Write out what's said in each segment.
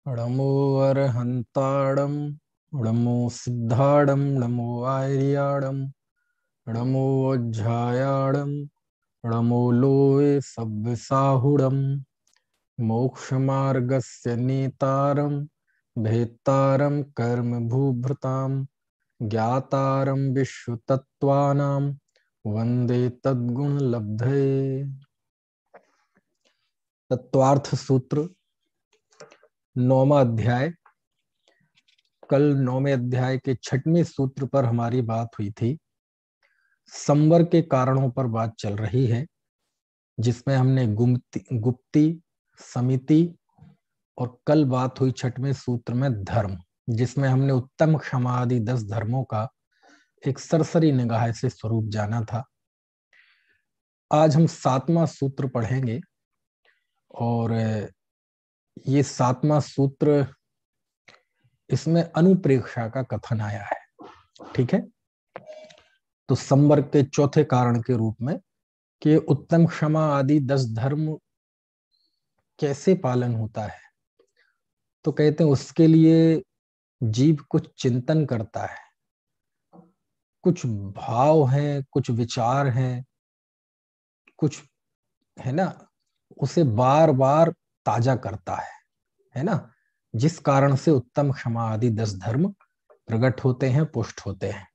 णमो अरहन्ताडं णमो सिद्धाडं णमो आर्याडं णमो अज्झायाडं णमो लोये सव्यसाहुडं मोक्षमार्गस्य नेतारं भेत्तारं कर्मभूभृतां ज्ञातारं विश्वतत्त्वानां वंदे तद्गुणलब्धये। तत्वार्थ सूत्र 9वां अध्याय। कल 9वें अध्याय के 6वें सूत्र पर हमारी बात हुई थी। संवर के कारणों पर बात चल रही है, जिसमें हमने गुप्ती, समिति और कल बात हुई 6वें सूत्र में धर्म, जिसमें हमने उत्तम, क्षमा आदि 10 धर्मों का एक सरसरी निगाह से स्वरूप जाना था। आज हम 7वां सूत्र पढ़ेंगे और ये 7वां सूत्र, इसमें अनुप्रेक्षा का कथन आया है। ठीक है, तो संवर के चौथे कारण के रूप में कि उत्तम, क्षमा आदि 10 धर्म कैसे पालन होता है, तो कहते हैं उसके लिए जीव कुछ चिंतन करता है, कुछ भाव हैं, कुछ विचार हैं, कुछ है ना, उसे बार बार ताजा करता है ना, जिस कारण से उत्तम, क्षमा आदि 10 धर्म प्रकट होते हैं, पुष्ट होते हैं।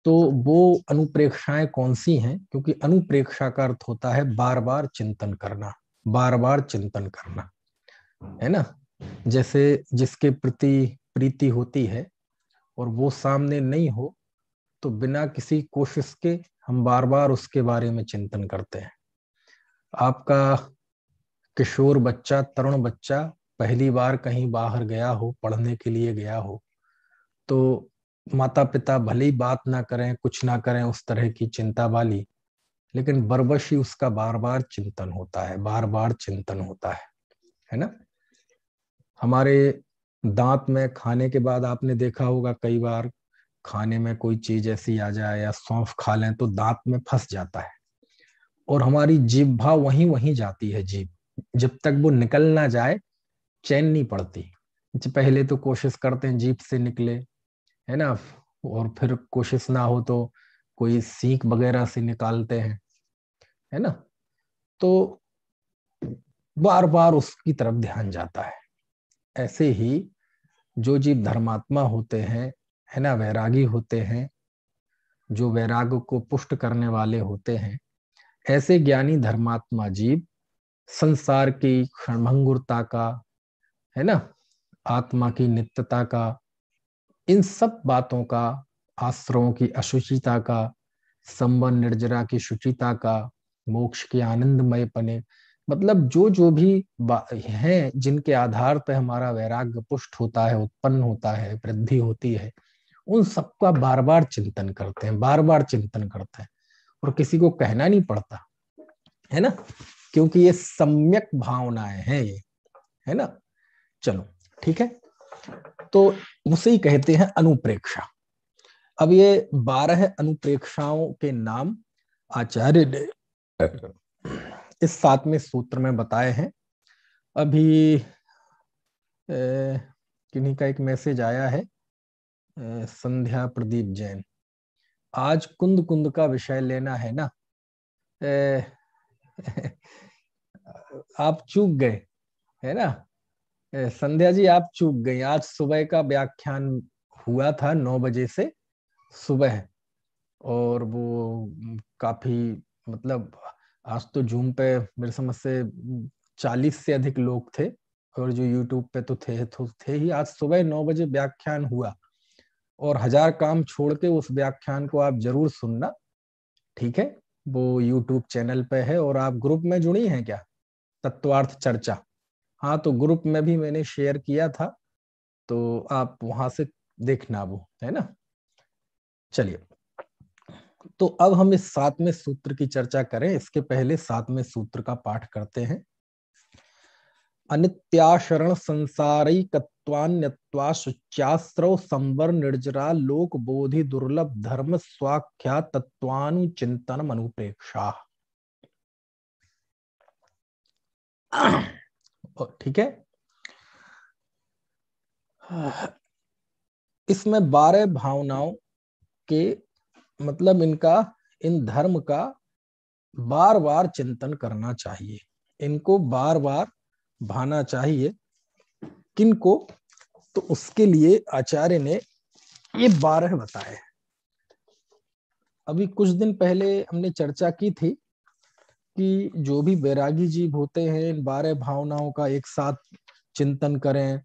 तो वो अनुप्रेक्षाएं कौन सी हैं? क्योंकि अनुप्रेक्षा का अर्थ होता है बार बार चिंतन करना, बार बार चिंतन करना, है ना। जैसे जिसके प्रति प्रीति होती है और वो सामने नहीं हो, तो बिना किसी कोशिश के हम बार बार उसके बारे में चिंतन करते हैं। आपका किशोर बच्चा, तरुण बच्चा पहली बार कहीं बाहर गया हो, पढ़ने के लिए गया हो, तो माता पिता भले ही बात ना करें, कुछ ना करें उस तरह की चिंता वाली, लेकिन बरबशी उसका बार बार चिंतन होता है, बार बार चिंतन होता है ना। हमारे दांत में खाने के बाद आपने देखा होगा, कई बार खाने में कोई चीज ऐसी आ जाए या सौंफ खा लें तो दांत में फंस जाता है और हमारी जीभ वहीं वहीं जाती है। जीभ जब तक वो निकल ना जाए चैन नहीं पड़ती। पहले तो कोशिश करते हैं जीभ से निकले, है ना, और फिर कोशिश ना हो तो कोई सीख वगैरह से निकालते हैं, है ना। तो बार बार उसकी तरफ ध्यान जाता है। ऐसे ही जो जीव धर्मात्मा होते हैं, है ना, वैरागी होते हैं, जो वैराग को पुष्ट करने वाले होते हैं, ऐसे ज्ञानी धर्मात्मा जीव संसार की क्षणभंगुरता का, है ना, आत्मा की नित्यता का, इन सब बातों का, आश्रमों की अशुचिता का, संबंध निर्जरा की शुचिता का, मोक्ष के आनंदमय पने, मतलब जो जो भी हैं जिनके आधार पर हमारा वैराग्य पुष्ट होता है, उत्पन्न होता है, वृद्धि होती है, उन सबका बार बार चिंतन करते हैं, बार बार चिंतन करते हैं। और किसी को कहना नहीं पड़ता, है ना, क्योंकि ये सम्यक भावनाएं हैं ये, है ना। चलो ठीक है, तो उसे ही कहते हैं अनुप्रेक्षा। अब ये 12 अनुप्रेक्षाओं के नाम आचार्य ने इस 7वें सूत्र में बताए हैं। अभी किन्हीं का एक मैसेज आया है, संध्या प्रदीप जैन, आज कुंद कुंद का विषय लेना है ना। आप चूक गए, है ना। संध्या जी आप चूक गई। आज सुबह का व्याख्यान हुआ था 9 बजे से सुबह, और वो काफी, मतलब आज तो जूम पे मेरे समझ से 40 से अधिक लोग थे, और जो यूट्यूब पे तो थे ही। आज सुबह 9 बजे व्याख्यान हुआ, और 1000 काम छोड़ के उस व्याख्यान को आप जरूर सुनना। ठीक है, वो यूट्यूब चैनल पे है। और आप ग्रुप में जुड़ी हैं क्या, तत्वार्थ चर्चा? हाँ, तो ग्रुप में भी मैंने शेयर किया था, तो आप वहां से देखना, वो है ना। चलिए, तो अब हम इस 7वें सूत्र की चर्चा करें। इसके पहले 7वें सूत्र का पाठ करते हैं। अनित्याशरण संसारिकत्वान्यत्वा शुच्यास्त्रव संवर निर्जरा लोक बोधि दुर्लभ धर्म स्वाख्या तत्वानुचिंतन अनुप्रेक्षा। ठीक है, इसमें 12 भावनाओं के मतलब इनका, इन धर्म का बार बार चिंतन करना चाहिए, इनको बार बार भाना चाहिए। किनको? तो उसके लिए आचार्य ने ये 12 बताए। अभी कुछ दिन पहले हमने चर्चा की थी कि जो भी वैरागी जीव होते हैं इन 12 भावनाओं का एक साथ चिंतन करें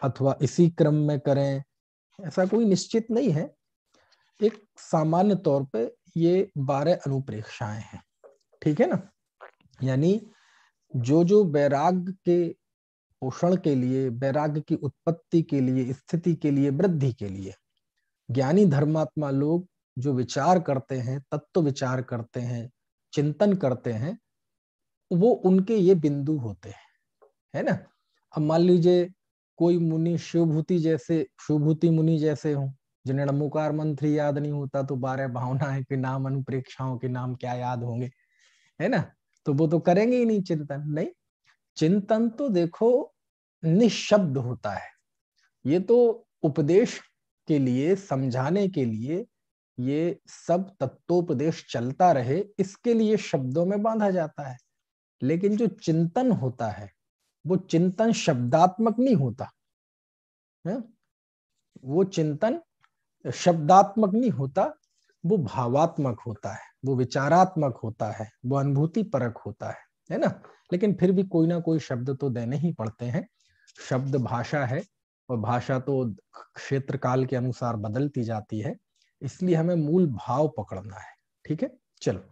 अथवा इसी क्रम में करें, ऐसा कोई निश्चित नहीं है। एक सामान्य तौर पे ये 12 अनुप्रेक्षाएं हैं, ठीक है ना। यानी जो जो वैराग्य के पोषण के लिए, वैराग्य की उत्पत्ति के लिए, स्थिति के लिए, वृद्धि के लिए ज्ञानी धर्मात्मा लोग जो विचार करते हैं, तत्व विचार करते हैं, चिंतन करते हैं, वो उनके ये बिंदु होते हैं, है ना। अब मान लीजिए कोई मुनि शिवभूति जैसे, शिवभूति मुनि जैसे हो, जिन्हें नमोकार मंत्र याद नहीं होता, तो 12 भावनाएं के नाम, अनुप्रेक्षाओं के नाम क्या याद होंगे, है ना। तो वो तो करेंगे ही नहीं चिंतन। नहीं, चिंतन तो देखो निशब्द होता है। ये तो उपदेश के लिए, समझाने के लिए, ये सब तत्वोपदेश चलता रहे इसके लिए शब्दों में बांधा जाता है। लेकिन जो चिंतन होता है वो चिंतन शब्दात्मक नहीं होता है। वो चिंतन शब्दात्मक नहीं होता, वो भावात्मक होता है, वो विचारात्मक होता है, वो अनुभूति परक होता है ना। लेकिन फिर भी कोई ना कोई शब्द तो देने ही पड़ते हैं। शब्द भाषा है और भाषा तो क्षेत्र काल के अनुसार बदलती जाती है, इसलिए हमें मूल भाव पकड़ना है, ठीक है। चलो,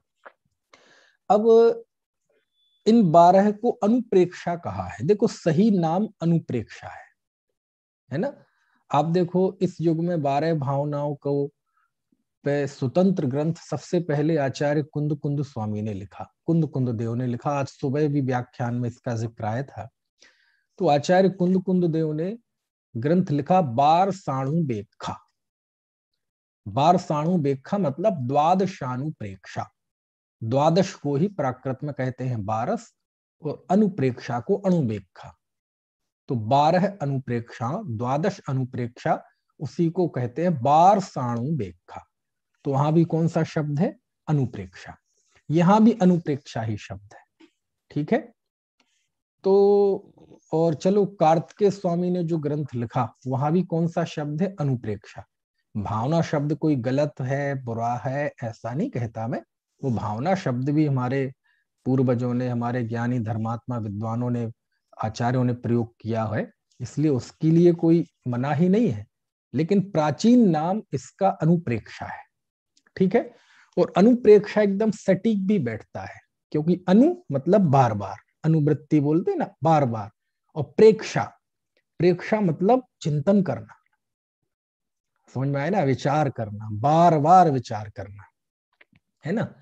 अब इन 12 को अनुप्रेक्षा कहा है। देखो सही नाम अनुप्रेक्षा है ना। आप देखो इस युग में 12 भावनाओं को पे स्वतंत्र ग्रंथ सबसे पहले आचार्य कुंद कुंद स्वामी ने लिखा, कुंद कुंद देव ने लिखा। आज सुबह भी व्याख्यान में इसका जिक्र आया था। तो आचार्य कुंद कुंद देव ने ग्रंथ लिखा बार साणु बेखा। बार साणु बेखा मतलब द्वादशानु प्रेक्षा। द्वादश को ही प्राकृत में कहते हैं बारस, और अनुप्रेक्षा को अणुबेक्षा। तो 12 अनुप्रेक्षा, द्वादश अनुप्रेक्षा, उसी को कहते हैं बार साणु बेखा। तो वहां भी कौन सा शब्द है? अनुप्रेक्षा। यहां भी अनुप्रेक्षा ही शब्द है, ठीक है। तो और चलो कार्तिकेय स्वामी ने जो ग्रंथ लिखा वहां भी कौन सा शब्द है? अनुप्रेक्षा। भावना शब्द कोई गलत है, बुरा है, ऐसा नहीं कहता मैं। वो भावना शब्द भी हमारे पूर्वजों ने, हमारे ज्ञानी धर्मात्मा विद्वानों ने, आचार्यों ने प्रयोग किया है, इसलिए उसके लिए कोई मनाही नहीं है। लेकिन प्राचीन नाम इसका अनुप्रेक्षा है, ठीक है। और अनुप्रेक्षा एकदम सटीक भी बैठता है, क्योंकि अनु मतलब बार बार, अनुवृत्ति बोलते हैं ना, बार बार। और प्रेक्षा, प्रेक्षा मतलब चिंतन करना, समझ में आया ना, विचार करना, बार बार विचार करना, है ना।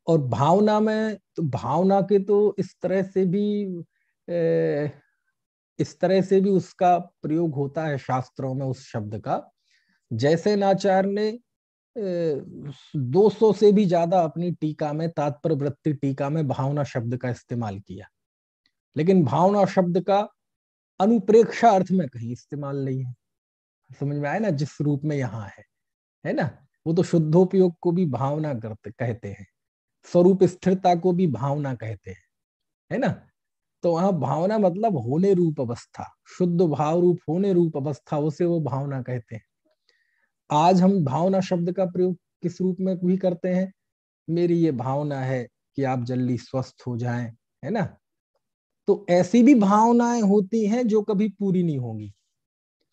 और भावना में तो, भावना के तो इस तरह से भी इस तरह से भी उसका प्रयोग होता है शास्त्रों में उस शब्द का। जैसे नाचार्य ने 200 से भी ज्यादा अपनी टीका में, तात्पर्य वृत्ति टीका में भावना शब्द का इस्तेमाल किया, लेकिन भावना शब्द का अनुप्रेक्षा अर्थ में कहीं इस्तेमाल नहीं है। समझ में आया ना, जिस रूप में यहाँ है ना। वो तो शुद्धोपयोग को भी भावना करते कहते हैं, स्वरूप स्थिरता को भी भावना कहते हैं, है ना। तो वहां भावना मतलब होने रूप अवस्था, शुद्ध भाव रूप होने रूप अवस्था, उसे वो भावना कहते हैं। आज हम भावना शब्द का प्रयोग किस रूप में भी करते हैं? मेरी ये भावना है कि आप जल्दी स्वस्थ हो जाएं, है ना। तो ऐसी भी भावनाएं होती हैं जो कभी पूरी नहीं होंगी।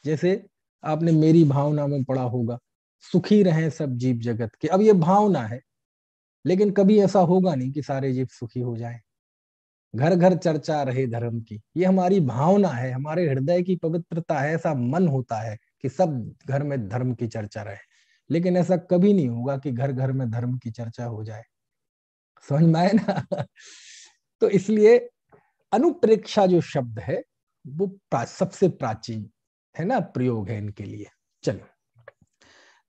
जैसे आपने मेरी भावना में पढ़ा होगा, सुखी रहें सब जीव जगत के। अब ये भावना है, लेकिन कभी ऐसा होगा नहीं कि सारे जीव सुखी हो जाएं। घर घर चर्चा रहे धर्म की, ये हमारी भावना है, हमारे हृदय की पवित्रता है, ऐसा मन होता है कि सब घर में धर्म की चर्चा रहे। लेकिन ऐसा कभी नहीं होगा कि घर घर में धर्म की चर्चा हो जाए। समझ में आए ना। तो इसलिए अनुप्रेक्षा जो शब्द है वो सबसे प्राचीन है ना, प्रयोग है इनके लिए। चलो,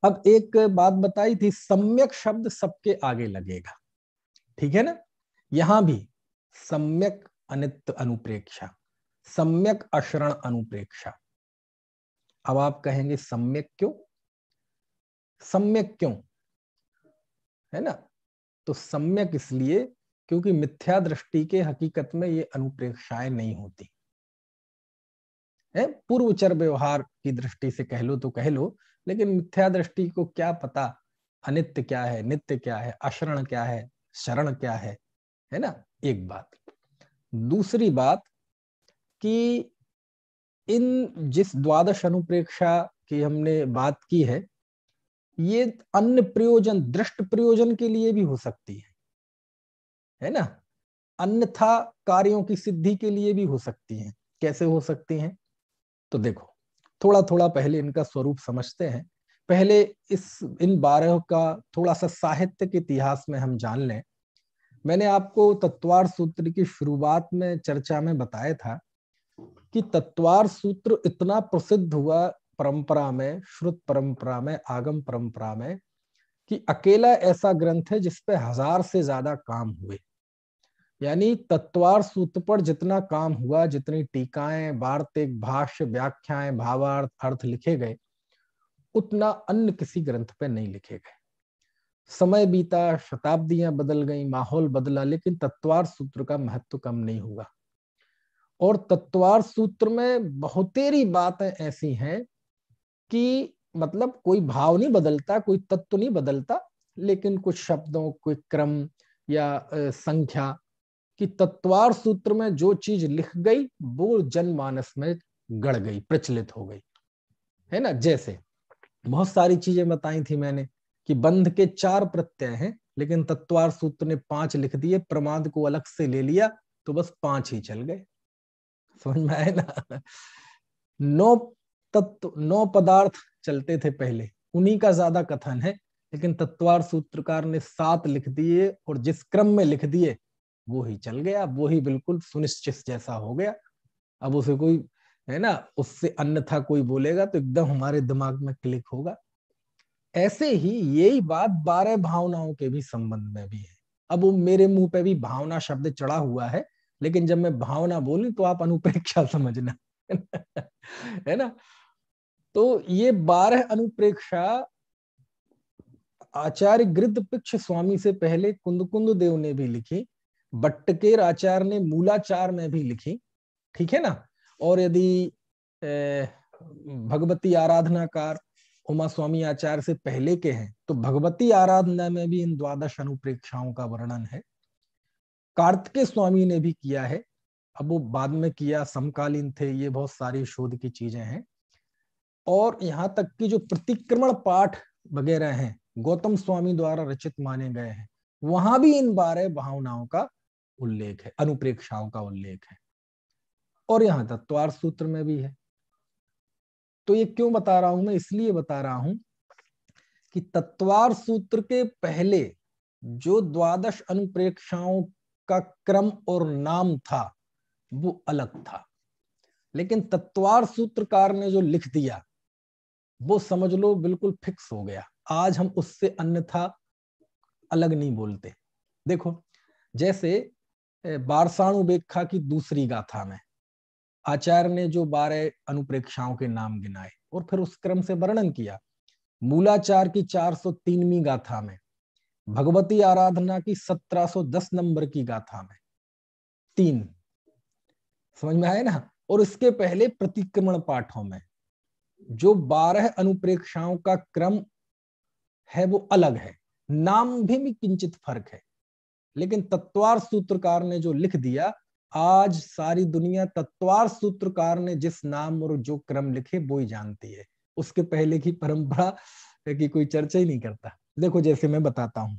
अब एक बात बताई थी, सम्यक शब्द सबके आगे लगेगा, ठीक है ना। यहां भी सम्यक अनित्य अनुप्रेक्षा, सम्यक अशरण अनुप्रेक्षा, अब आप कहेंगे सम्यक क्यों, सम्यक क्यों, है ना? तो सम्यक इसलिए क्योंकि मिथ्या दृष्टि के हकीकत में ये अनुप्रेक्षाएं नहीं होती है। पूर्वचर व्यवहार की दृष्टि से कह लो तो कह लो, लेकिन मिथ्या दृष्टि को क्या पता अनित्य क्या है, नित्य क्या है, अशरण क्या है, शरण क्या है ना? एक बात। दूसरी बात कि इन जिस द्वादश अनुप्रेक्षा की हमने बात की ये अन्य प्रयोजन, दृष्ट प्रयोजन के लिए भी हो सकती है ना? अन्यथा कार्यों की सिद्धि के लिए भी हो सकती हैं। कैसे हो सकती हैं? तो देखो, थोड़ा थोड़ा पहले इनका स्वरूप समझते हैं। पहले इन 12 का थोड़ा सा साहित्य के इतिहास में हम जान लें। मैंने आपको तत्वार सूत्र की शुरुआत में चर्चा में बताया था कि तत्वार सूत्र इतना प्रसिद्ध हुआ परंपरा में, श्रुत परंपरा में, आगम परंपरा में, कि अकेला ऐसा ग्रंथ है जिसपे 1000 से ज्यादा काम हुए। यानी तत्वार सूत्र पर जितना काम हुआ, जितनी टीकाएं, वार्तिक, भाष्य, व्याख्याएं, भावार्थ, अर्थ लिखे गए, उतना अन्य किसी ग्रंथ पे नहीं लिखे गए। समय बीता, शताब्दियां बदल गई, माहौल बदला, लेकिन तत्वार सूत्र का महत्व कम नहीं हुआ। और तत्वार सूत्र में बहुतेरी बातें ऐसी हैं कि मतलब कोई भाव नहीं बदलता, कोई तत्व नहीं बदलता, लेकिन कुछ शब्दों, कोई क्रम या संख्या कि तत्वार सूत्र में जो चीज लिख गई वो जनमानस में गड़ गई, प्रचलित हो गई, है ना? जैसे बहुत सारी चीजें बताई थी मैंने कि बंध के 4 प्रत्यय हैं, लेकिन तत्वार सूत्र ने 5 लिख दिए, प्रमाद को अलग से ले लिया तो बस 5 ही चल गए। समझ में आए ना? 9 तत्व, 9 पदार्थ चलते थे पहले, उन्हीं का ज्यादा कथन है, लेकिन तत्वार सूत्रकार ने 7 लिख दिए और जिस क्रम में लिख दिए वो ही चल गया, वो ही बिल्कुल सुनिश्चित जैसा हो गया। अब उसे कोई, है ना, उससे अन्यथा कोई बोलेगा तो एकदम हमारे दिमाग में क्लिक होगा। ऐसे ही यही बात 12 भावनाओं के भी संबंध में भी है। अब वो मेरे मुंह पे भी भावना शब्द चढ़ा हुआ है, लेकिन जब मैं भावना बोलूं तो आप अनुप्रेक्षा समझना है ना? तो ये 12 अनुप्रेक्षा आचार्य गृद्धपिक्ष स्वामी से पहले कुंद देव ने भी लिखी, बट्टकेर आचार्य ने मूलाचार में भी लिखी, ठीक है ना? और यदि भगवती आराधनाकार उमा स्वामी आचार्य से पहले के हैं तो भगवती आराधना में भी इन द्वादश अनुप्रेक्षाओं का वर्णन है। कार्तिकेय स्वामी ने भी किया है, अब वो बाद में किया, समकालीन थे, ये बहुत सारी शोध की चीजें हैं। और यहाँ तक कि जो प्रतिक्रमण पाठ वगैरह हैं गौतम स्वामी द्वारा रचित माने गए हैं, वहां भी इन 12 भावनाओं का उल्लेख है, अनुप्रेक्षाओं का उल्लेख है। और यहाँ तत्वार सूत्र में भी है। तो ये क्यों बता रहा हूं मैं? इसलिए बता रहा हूं कि तत्वार सूत्र के पहले जो द्वादश अनुप्रेक्षाओं का क्रम और नाम था वो अलग था, लेकिन तत्वार सूत्रकार ने जो लिख दिया वो समझ लो बिल्कुल फिक्स हो गया। आज हम उससे अन्यथा अलग नहीं बोलते। देखो, जैसे बारसाणुबेक्षा की दूसरी गाथा में आचार्य ने जो 12 अनुप्रेक्षाओं के नाम गिनाए और फिर उस क्रम से वर्णन किया। मूलाचार की 403वीं गाथा में, भगवती आराधना की 1710 नंबर की गाथा में 3, समझ में आया ना? और इसके पहले प्रतिक्रमण पाठों में जो 12 अनुप्रेक्षाओं का क्रम है वो अलग है, नाम भी किंचित फर्क है, लेकिन तत्वार सूत्रकार ने जो लिख दिया, आज सारी दुनिया तत्वार सूत्रकार ने जिस नाम और जो क्रम लिखे वो ही जानती है, उसके पहले की परंपरा की कोई चर्चा ही नहीं करता। देखो, जैसे मैं बताता हूं,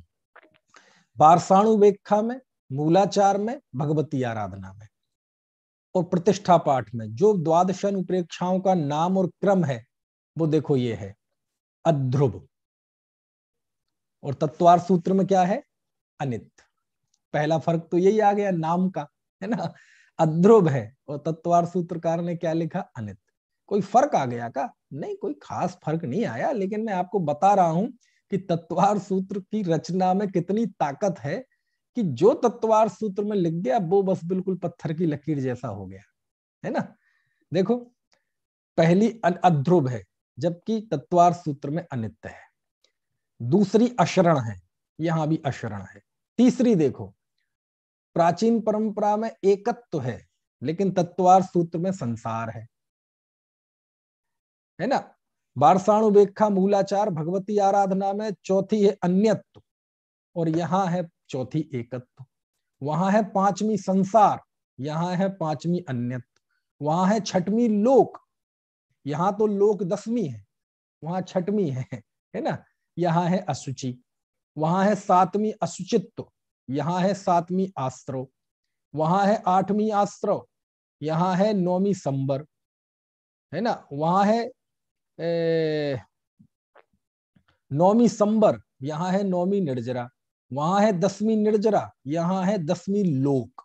बारसाणुबेक्षा में, मूलाचार में, भगवती आराधना में और प्रतिष्ठा पाठ में जो द्वादश अनुप्रेक्षाओं का नाम और क्रम है वो देखो ये है अध्रुव, और तत्वार सूत्र में क्या है? अनित। पहला फर्क तो यही आ गया नाम का, है ना? अध्रुव है और तत्वार सूत्रकार ने क्या लिखा? अनित। कोई फर्क आ गया का? नहीं, कोई खास फर्क नहीं आया, लेकिन मैं आपको बता रहा हूं कि तत्वार सूत्र की रचना में कितनी ताकत है कि जो तत्वार सूत्र में लिख गया वो बस बिल्कुल पत्थर की लकीर जैसा हो गया, है ना? देखो, पहली अध्रुव है, जबकि तत्वार सूत्र में अनित्य है। दूसरी अशरण है, यहां भी अशरण है। तीसरी देखो, प्राचीन परंपरा में एकत्व है, लेकिन तत्वार सूत्र में संसार है ना। बारसाणुवेक्षा मूलाचार भगवती आराधना में चौथी है अन्यत्व, और यहां है चौथी एकत्व। वहां है पांचवी संसार, यहां है पांचवी अन्यत्व। वहां है छठवीं लोक, यहां तो लोक 10वीं है, वहां छठवीं है ना। यहां है अशुचि, वहां है 7वीं अशुचित्व, यहां है 7वीं आश्रव। वहां है 8वीं आश्रव, यहां है 9वीं संबर, है ना। वहां है 9वीं संबर, यहां है 9वीं निर्जरा। वहां है 10वीं निर्जरा, यहां है 10वीं लोक।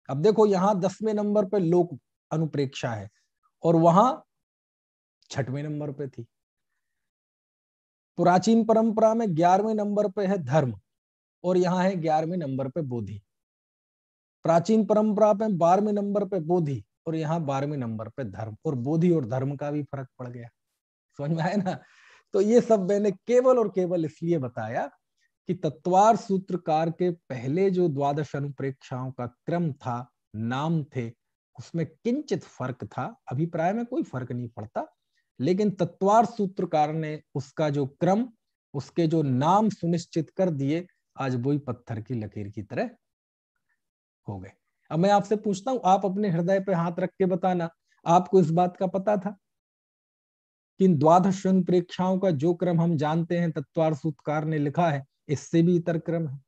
अब देखो, यहां 10वें नंबर पे लोक अनुप्रेक्षा है, और वहां 6वें नंबर पे थी। प्राचीन परंपरा में 11वें नंबर पे है धर्म, और यहां है 11वें नंबर पे बोधि। प्राचीन परंपरा पे 12वें नंबर पे बोधि, और यहाँ 12वें नंबर पे धर्म। और बोधि और धर्म का भी फर्क पड़ गया, समझ में आया ना। तो ये सब मैंने केवल और केवल इसलिए बताया कि तत्वार सूत्रकार के पहले जो द्वादश अनुप्रेक्षाओं का क्रम था, नाम थे, उसमें किंचित फर्क था। अभिप्राय में कोई फर्क नहीं पड़ता, लेकिन तत्वार सूत्रकार ने उसका जो क्रम, उसके जो नाम सुनिश्चित कर दिए, आज वही पत्थर की लकीर की तरह हो गए। अब मैं आपसे पूछता हूं, आप अपने हृदय पे हाथ रख के बताना, आपको इस बात का पता था कि इन द्वादश अनुप्रेक्षाओं का जो क्रम हम जानते हैं तत्वार सूत्रकार ने लिखा है, इससे भी इतर क्रम है।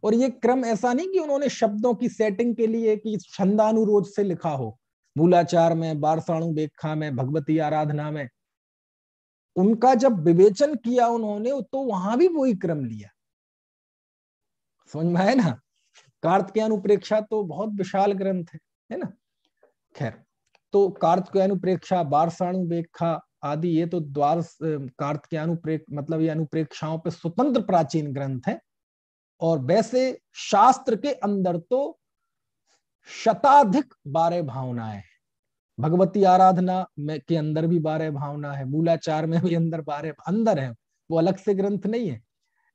और ये क्रम ऐसा नहीं कि उन्होंने शब्दों की सेटिंग के लिए कि छंदानुरोध से लिखा हो, मूलाचार में, बारसाणुवेक्षा में, भगवती आराधना में। उनका जब विवेचन किया उन्होंने, तो वहां भी वही क्रम लिया, समझ में आया ना। कार्तिकेयानुप्रेक्षा तो बहुत विशाल ग्रंथ है ना। खैर, तो कार्तिकेयानुप्रेक्षा, बारसाणुवेक्षा आदि, ये तो द्वार मतलब ये अनुप्रेक्षाओं पे स्वतंत्र प्राचीन ग्रंथ है। और वैसे शास्त्र के अंदर तो शताधिक 12 भावनाएं हैं। भगवती आराधना में के अंदर भी 12 भावना है, मूलाचार में भी अंदर 12 अंदर है, वो अलग से ग्रंथ नहीं है।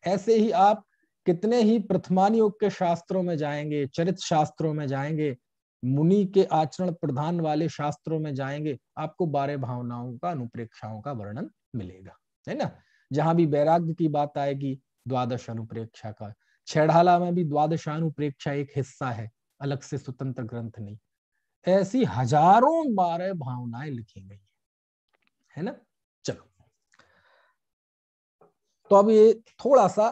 ऐसे ही आप कितने ही प्रथमान योग के शास्त्रों में जाएंगे, चरित शास्त्रों में जाएंगे, मुनि के आचरण प्रधान वाले शास्त्रों में जाएंगे, आपको 12 भावनाओं का, अनुप्रेक्षाओं का वर्णन मिलेगा, है ना। जहां भी वैराग्य की बात आएगी, द्वादश अनुप्रेक्षा का। छेड़ाला में भी द्वादशानुप्रेक्षा एक हिस्सा है, अलग से स्वतंत्र ग्रंथ नहीं। ऐसी हजारों 12 भावनाएं लिखी गई है ना। चलो, तो अब ये थोड़ा सा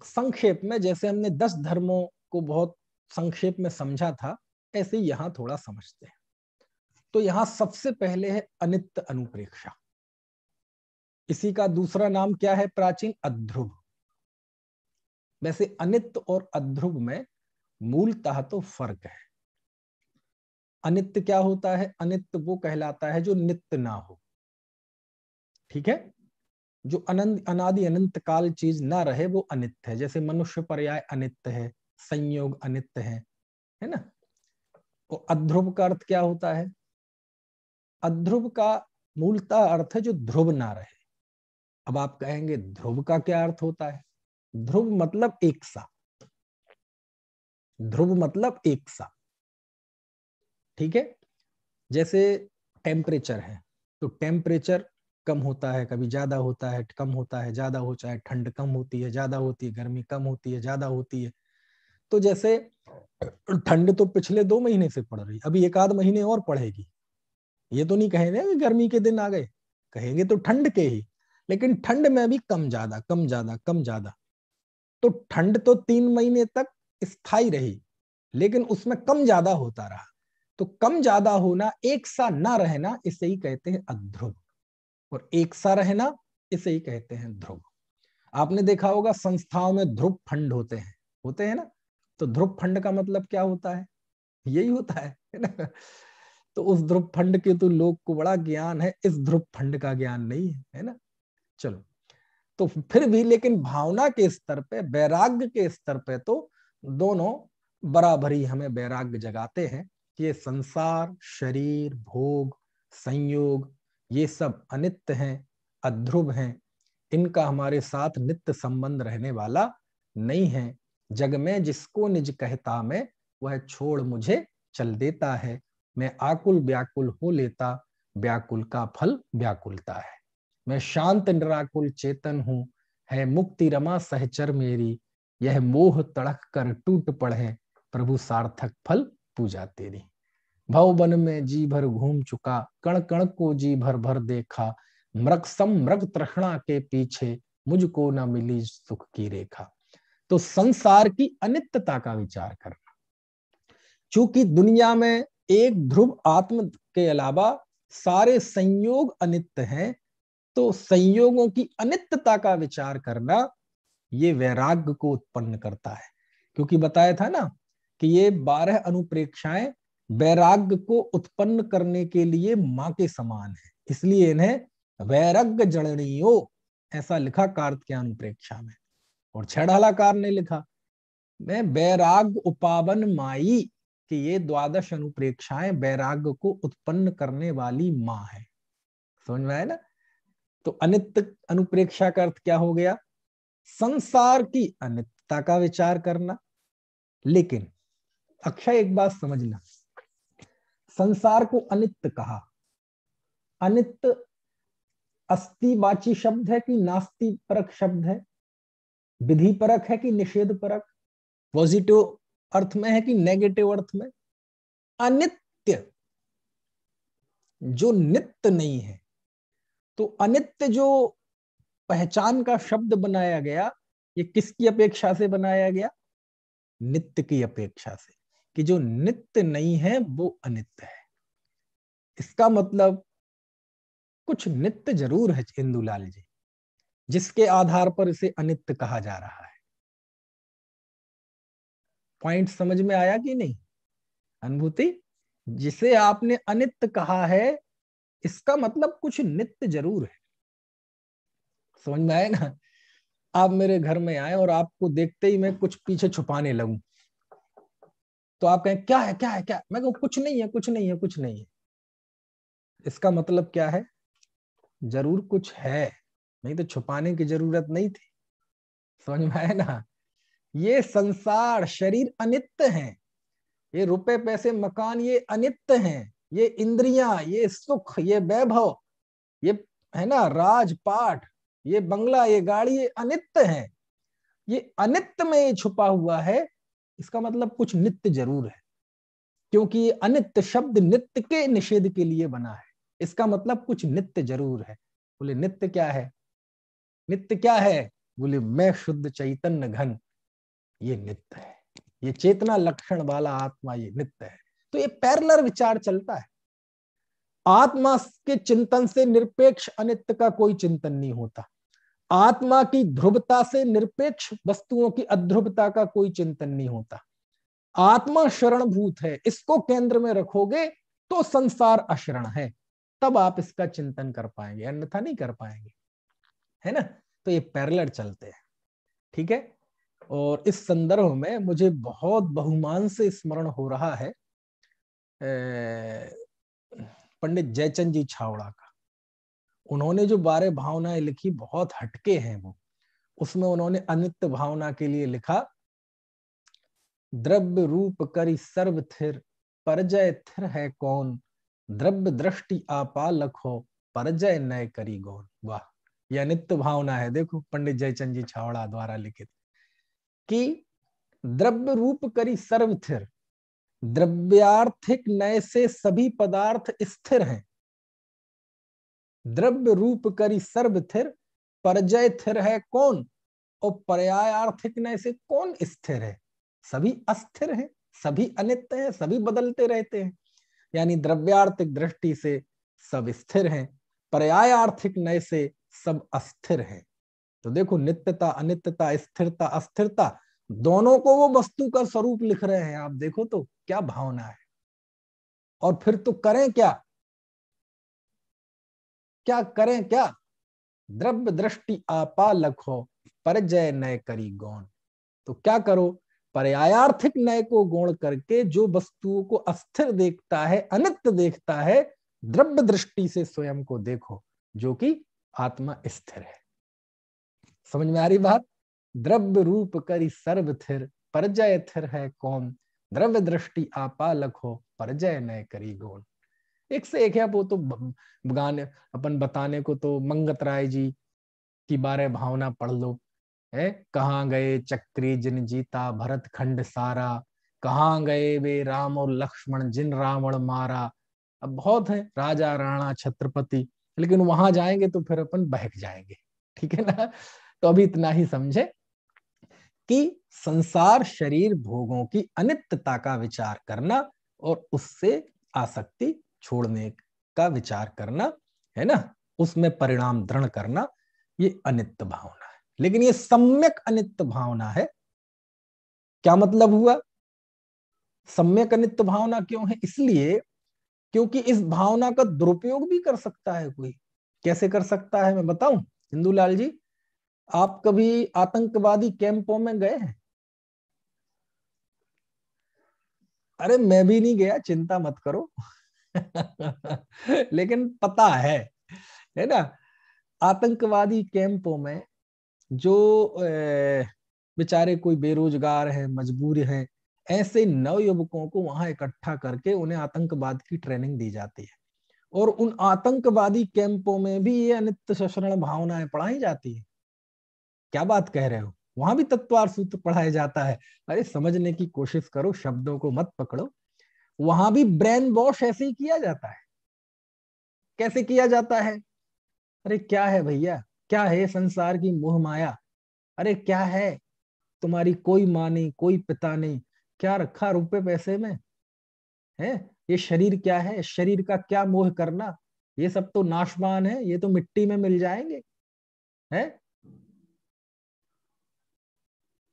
संक्षेप में, जैसे हमने 10 धर्मों को बहुत संक्षेप में समझा था, ऐसे यहां थोड़ा समझते हैं। तो यहां सबसे पहले है अनित्य अनुप्रेक्षा। इसी का दूसरा नाम क्या है? प्राचीन अध्रुव। वैसे अनित्य और अध्रुव में मूलतः तो फर्क है। अनित्य क्या होता है? अनित्य वो कहलाता है जो नित्य ना हो, ठीक है। जो अनंत, अनादि अनंत काल चीज ना रहे, वो अनित्य है। जैसे मनुष्य पर्याय अनित्य है, संयोग अनित्य है ना। तो अध्रुव का अर्थ क्या होता है? अध्रुव का मूलतः अर्थ है जो ध्रुव ना रहे। अब आप कहेंगे ध्रुव का क्या अर्थ होता है? ध्रुव मतलब एक सा, ध्रुव मतलब एक सा, ठीक है। जैसे टेम्परेचर है, तो टेम्परेचर कम होता है, कभी ज्यादा होता है, कम होता है, ज्यादा हो, चाहे ठंड कम होती है, ज्यादा होती है, गर्मी कम होती है, ज्यादा होती है। तो जैसे ठंड तो पिछले 2 महीने से पड़ रही, अभी 1 आध महीने और पड़ेगी। ये तो नहीं कहेंगे कि गर्मी के दिन आ गए, कहेंगे तो ठंड के ही। लेकिन ठंड में भी कम ज्यादा, कम ज्यादा, कम ज्यादा। तो ठंड तो 3 महीने तक स्थायी रही, लेकिन उसमें कम ज्यादा होता रहा। तो कम ज्यादा होना, एक सा ना रहना, इसे ही कहते हैं अध्रुव। और एक सा रहना, इसे ही कहते हैं ध्रुव। आपने देखा होगा संस्थाओं में ध्रुव फंड होते हैं ना। तो ध्रुव फंड का मतलब क्या होता है? यही होता है ना। तो उस ध्रुव फंड के तो लोग को बड़ा ज्ञान है, इस ध्रुव फंड का ज्ञान नहीं है ना। चलो, तो फिर भी लेकिन भावना के स्तर पे, वैराग्य के स्तर पे तो दोनों बराबरी हमें वैराग्य जगाते हैं कि ये संसार, शरीर, भोग, संयोग, ये सब अनित्य हैं, अध्रुव हैं, इनका हमारे साथ नित्य संबंध रहने वाला नहीं है। जग में जिसको निज कहता मैं, वह छोड़ मुझे चल देता है। मैं आकुल व्याकुल हो लेता, व्याकुल का फल व्याकुलता है। मैं शांत निराकुल चेतन हूँ, है मुक्ति रमा सहचर मेरी। यह मोह तड़क कर टूट पड़े, प्रभु सार्थक फल पूजा तेरी। भव वन में जी भर घूम चुका, कण कण को जी भर भर देखा। मृग सम मृग तृष्णा के पीछे, मुझको न मिली सुख की रेखा। तो संसार की अनित्यता का विचार करना। चूंकि दुनिया में एक ध्रुव आत्म के अलावा सारे संयोग अनित्य हैं, तो संयोगों की अनित्यता का विचार करना ये वैराग्य को उत्पन्न करता है। क्योंकि बताया था ना कि ये 12 अनुप्रेक्षाएं वैराग्य को उत्पन्न करने के लिए मां के समान है, इसलिए इन्हें वैराग्य जननियो ऐसा लिखा कार्तिकेय अनुप्रेक्षा में। और छेड़ालाकार ने लिखा मैं वैराग्य उपावन माई, कि ये 12 अनुप्रेक्षाएं वैराग्य को उत्पन्न करने वाली मां है। समझ में आया ना। तो अनित्य अनुप्रेक्षा का अर्थ क्या हो गया? संसार की अनित्यता का विचार करना। लेकिन अक्षय एक बात समझना, संसार को अनित्य कहा, अनित्य अस्तिवाची शब्द है कि नास्ति परक शब्द है? विधि परक है कि निषेध परक? पॉजिटिव अर्थ में है कि नेगेटिव अर्थ में? अनित्य जो नित्य नहीं है, तो अनित्य जो पहचान का शब्द बनाया गया, ये किसकी अपेक्षा से बनाया गया? नित्य की अपेक्षा से, कि जो नित्य नहीं है वो अनित्य है। इसका मतलब कुछ नित्य जरूर है इंदुलाल जी, जिसके आधार पर इसे अनित्य कहा जा रहा है। पॉइंट समझ में आया कि नहीं? अनुभूति, जिसे आपने अनित्य कहा है, इसका मतलब कुछ नित्य जरूर है। समझ में आया ना। आप मेरे घर में आए और आपको देखते ही मैं कुछ पीछे छुपाने लगूं, तो आप कहें क्या है क्या है क्या? मैं कहूं कुछ नहीं है कुछ नहीं है कुछ नहीं है। इसका मतलब क्या है? जरूर कुछ है, नहीं तो छुपाने की जरूरत नहीं थी। समझ में आया ना। ये संसार शरीर अनित्य है, ये रुपए पैसे मकान ये अनित्य हैं, ये इंद्रियां, ये सुख, ये वैभव, ये है ना राजपाट, ये बंगला, ये गाड़ी, ये अनित्य है। ये अनित्य में ये छुपा हुआ है, इसका मतलब कुछ नित्य जरूर है। क्योंकि ये अनित्य शब्द नित्य के निषेध के लिए बना है, इसका मतलब कुछ नित्य जरूर है। बोले नित्य क्या है? नित्य क्या है? बोले मैं शुद्ध चैतन्य घन, ये नित्य है। ये चेतना लक्षण वाला आत्मा ये नित्य है। तो ये पैरेलल विचार चलता है। आत्मा के चिंतन से निरपेक्ष अनित्य का कोई चिंतन नहीं होता। आत्मा की ध्रुवता से निरपेक्ष वस्तुओं की अध्रुवता का कोई चिंतन नहीं होता। आत्मा शरणभूत है, इसको केंद्र में रखोगे तो संसार अशरण है, तब आप इसका चिंतन कर पाएंगे, अन्यथा नहीं कर पाएंगे, है ना। तो ये पैरेलल चलते हैं, ठीक है। और इस संदर्भ में मुझे बहुत बहुमान से स्मरण हो रहा है पंडित जयचंद जी छावड़ा का। उन्होंने जो 12 भावनाएं लिखी बहुत हटके हैं वो। उसमें उन्होंने अनित्य भावना के लिए लिखा, द्रव्य रूप करी सर्व थिर, परजय थिर है कौन। द्रव्य दृष्टि आपालक हो, परजय नय करी गौन। वाह, यह अनित्य भावना है। देखो पंडित जयचंद जी छावड़ा द्वारा लिखित, कि द्रव्य रूप करी सर्व थिर, द्रव्यार्थिक नय से सभी पदार्थ स्थिर हैं। द्रव्य रूप करी सर्व थिर, परजय थिर है कौन। और पर्याय आर्थिक नय से कौन स्थिर है? सभी अस्थिर हैं, सभी अनित्य हैं, सभी बदलते रहते हैं। यानी द्रव्यार्थिक दृष्टि से सब स्थिर हैं, पर्याय आर्थिक नय से सब अस्थिर हैं। तो देखो नित्यता अनित्यता, स्थिरता अस्थिरता, दोनों को वो वस्तु का स्वरूप लिख रहे हैं। आप देखो तो क्या भावना है। और फिर तो करें क्या? क्या करें क्या? द्रव्य दृष्टि आपालक हो, परजय नय करी गौण। तो क्या करो? पर्यायार्थिक नय को गौण करके जो वस्तुओं को अस्थिर देखता है, अनित्य देखता है, द्रव्य दृष्टि से स्वयं को देखो, जो कि आत्मा स्थिर है। समझ में आ रही बात? द्रव्य रूप करी सर्व थिर, परजय थिर है कौन, द्रव्य दृष्टि आपालक हो, परजय न करी गौन। एक से एक है। वो तो गाने अपन बताने को तो मंगत राय जी की बारे भावना पढ़ लो, है कहाँ गए चक्री जिन जीता भरत खंड सारा, कहाँ गए वे राम और लक्ष्मण जिन रावण मारा। अब बहुत है राजा राणा छत्रपति, लेकिन वहां जाएंगे तो फिर अपन बहक जाएंगे, ठीक है ना। तो अभी इतना ही समझे कि संसार शरीर भोगों की अनित्यता का विचार करना और उससे आसक्ति छोड़ने का विचार करना, है ना, उसमें परिणाम दृढ़ करना, ये अनित्य भावना है। लेकिन ये सम्यक अनित्य भावना है। क्या मतलब हुआ? सम्यक अनित्य भावना क्यों है? इसलिए क्योंकि इस भावना का दुरुपयोग भी कर सकता है कोई। कैसे कर सकता है मैं बताऊं हिंदूलाल जी? आप कभी आतंकवादी कैंपों में गए हैं? अरे मैं भी नहीं गया, चिंता मत करो। लेकिन पता है ना, आतंकवादी कैंपों में जो बेचारे कोई बेरोजगार है, मजबूर है, ऐसे नव युवकों को वहां इकट्ठा करके उन्हें आतंकवाद की ट्रेनिंग दी जाती है। और उन आतंकवादी कैंपों में भी ये अनित्य सशरण भावनाएं पढ़ाई जाती है। क्या बात कह रहे हो? वहां भी तत्वार सूत्र पढ़ाया जाता है। अरे समझने की कोशिश करो, शब्दों को मत पकड़ो। वहां भी ब्रेन वॉश ऐसे ही किया जाता है। कैसे किया जाता है? अरे क्या है भैया, क्या है संसार की मोह माया? अरे क्या है, तुम्हारी कोई माँ नहीं, कोई पिता नहीं, क्या रखा रुपए पैसे में है? ये शरीर क्या है, शरीर का क्या मोह करना? ये सब तो नाशवान है, ये तो मिट्टी में मिल जाएंगे, है?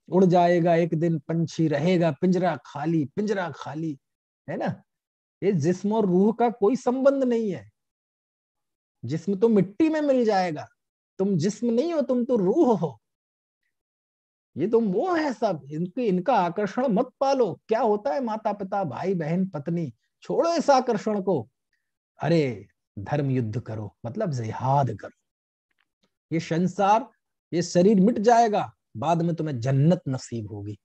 उड़ जाएगा एक दिन पंछी, रहेगा पिंजरा खाली, पिंजरा खाली, है ना। ये जिस्म और रूह का कोई संबंध नहीं है। जिस्म तो मिट्टी में मिल जाएगा, तुम जिस्म नहीं हो, तुम तो रूह हो। ये तो मोह है सब, इनका आकर्षण मत पालो। क्या होता है माता पिता भाई बहन पत्नी, छोड़ो इस आकर्षण को। अरे धर्म युद्ध करो, मतलब जिहाद करो। ये संसार, ये शरीर मिट जाएगा, बाद में तुम्हें जन्नत नसीब होगी।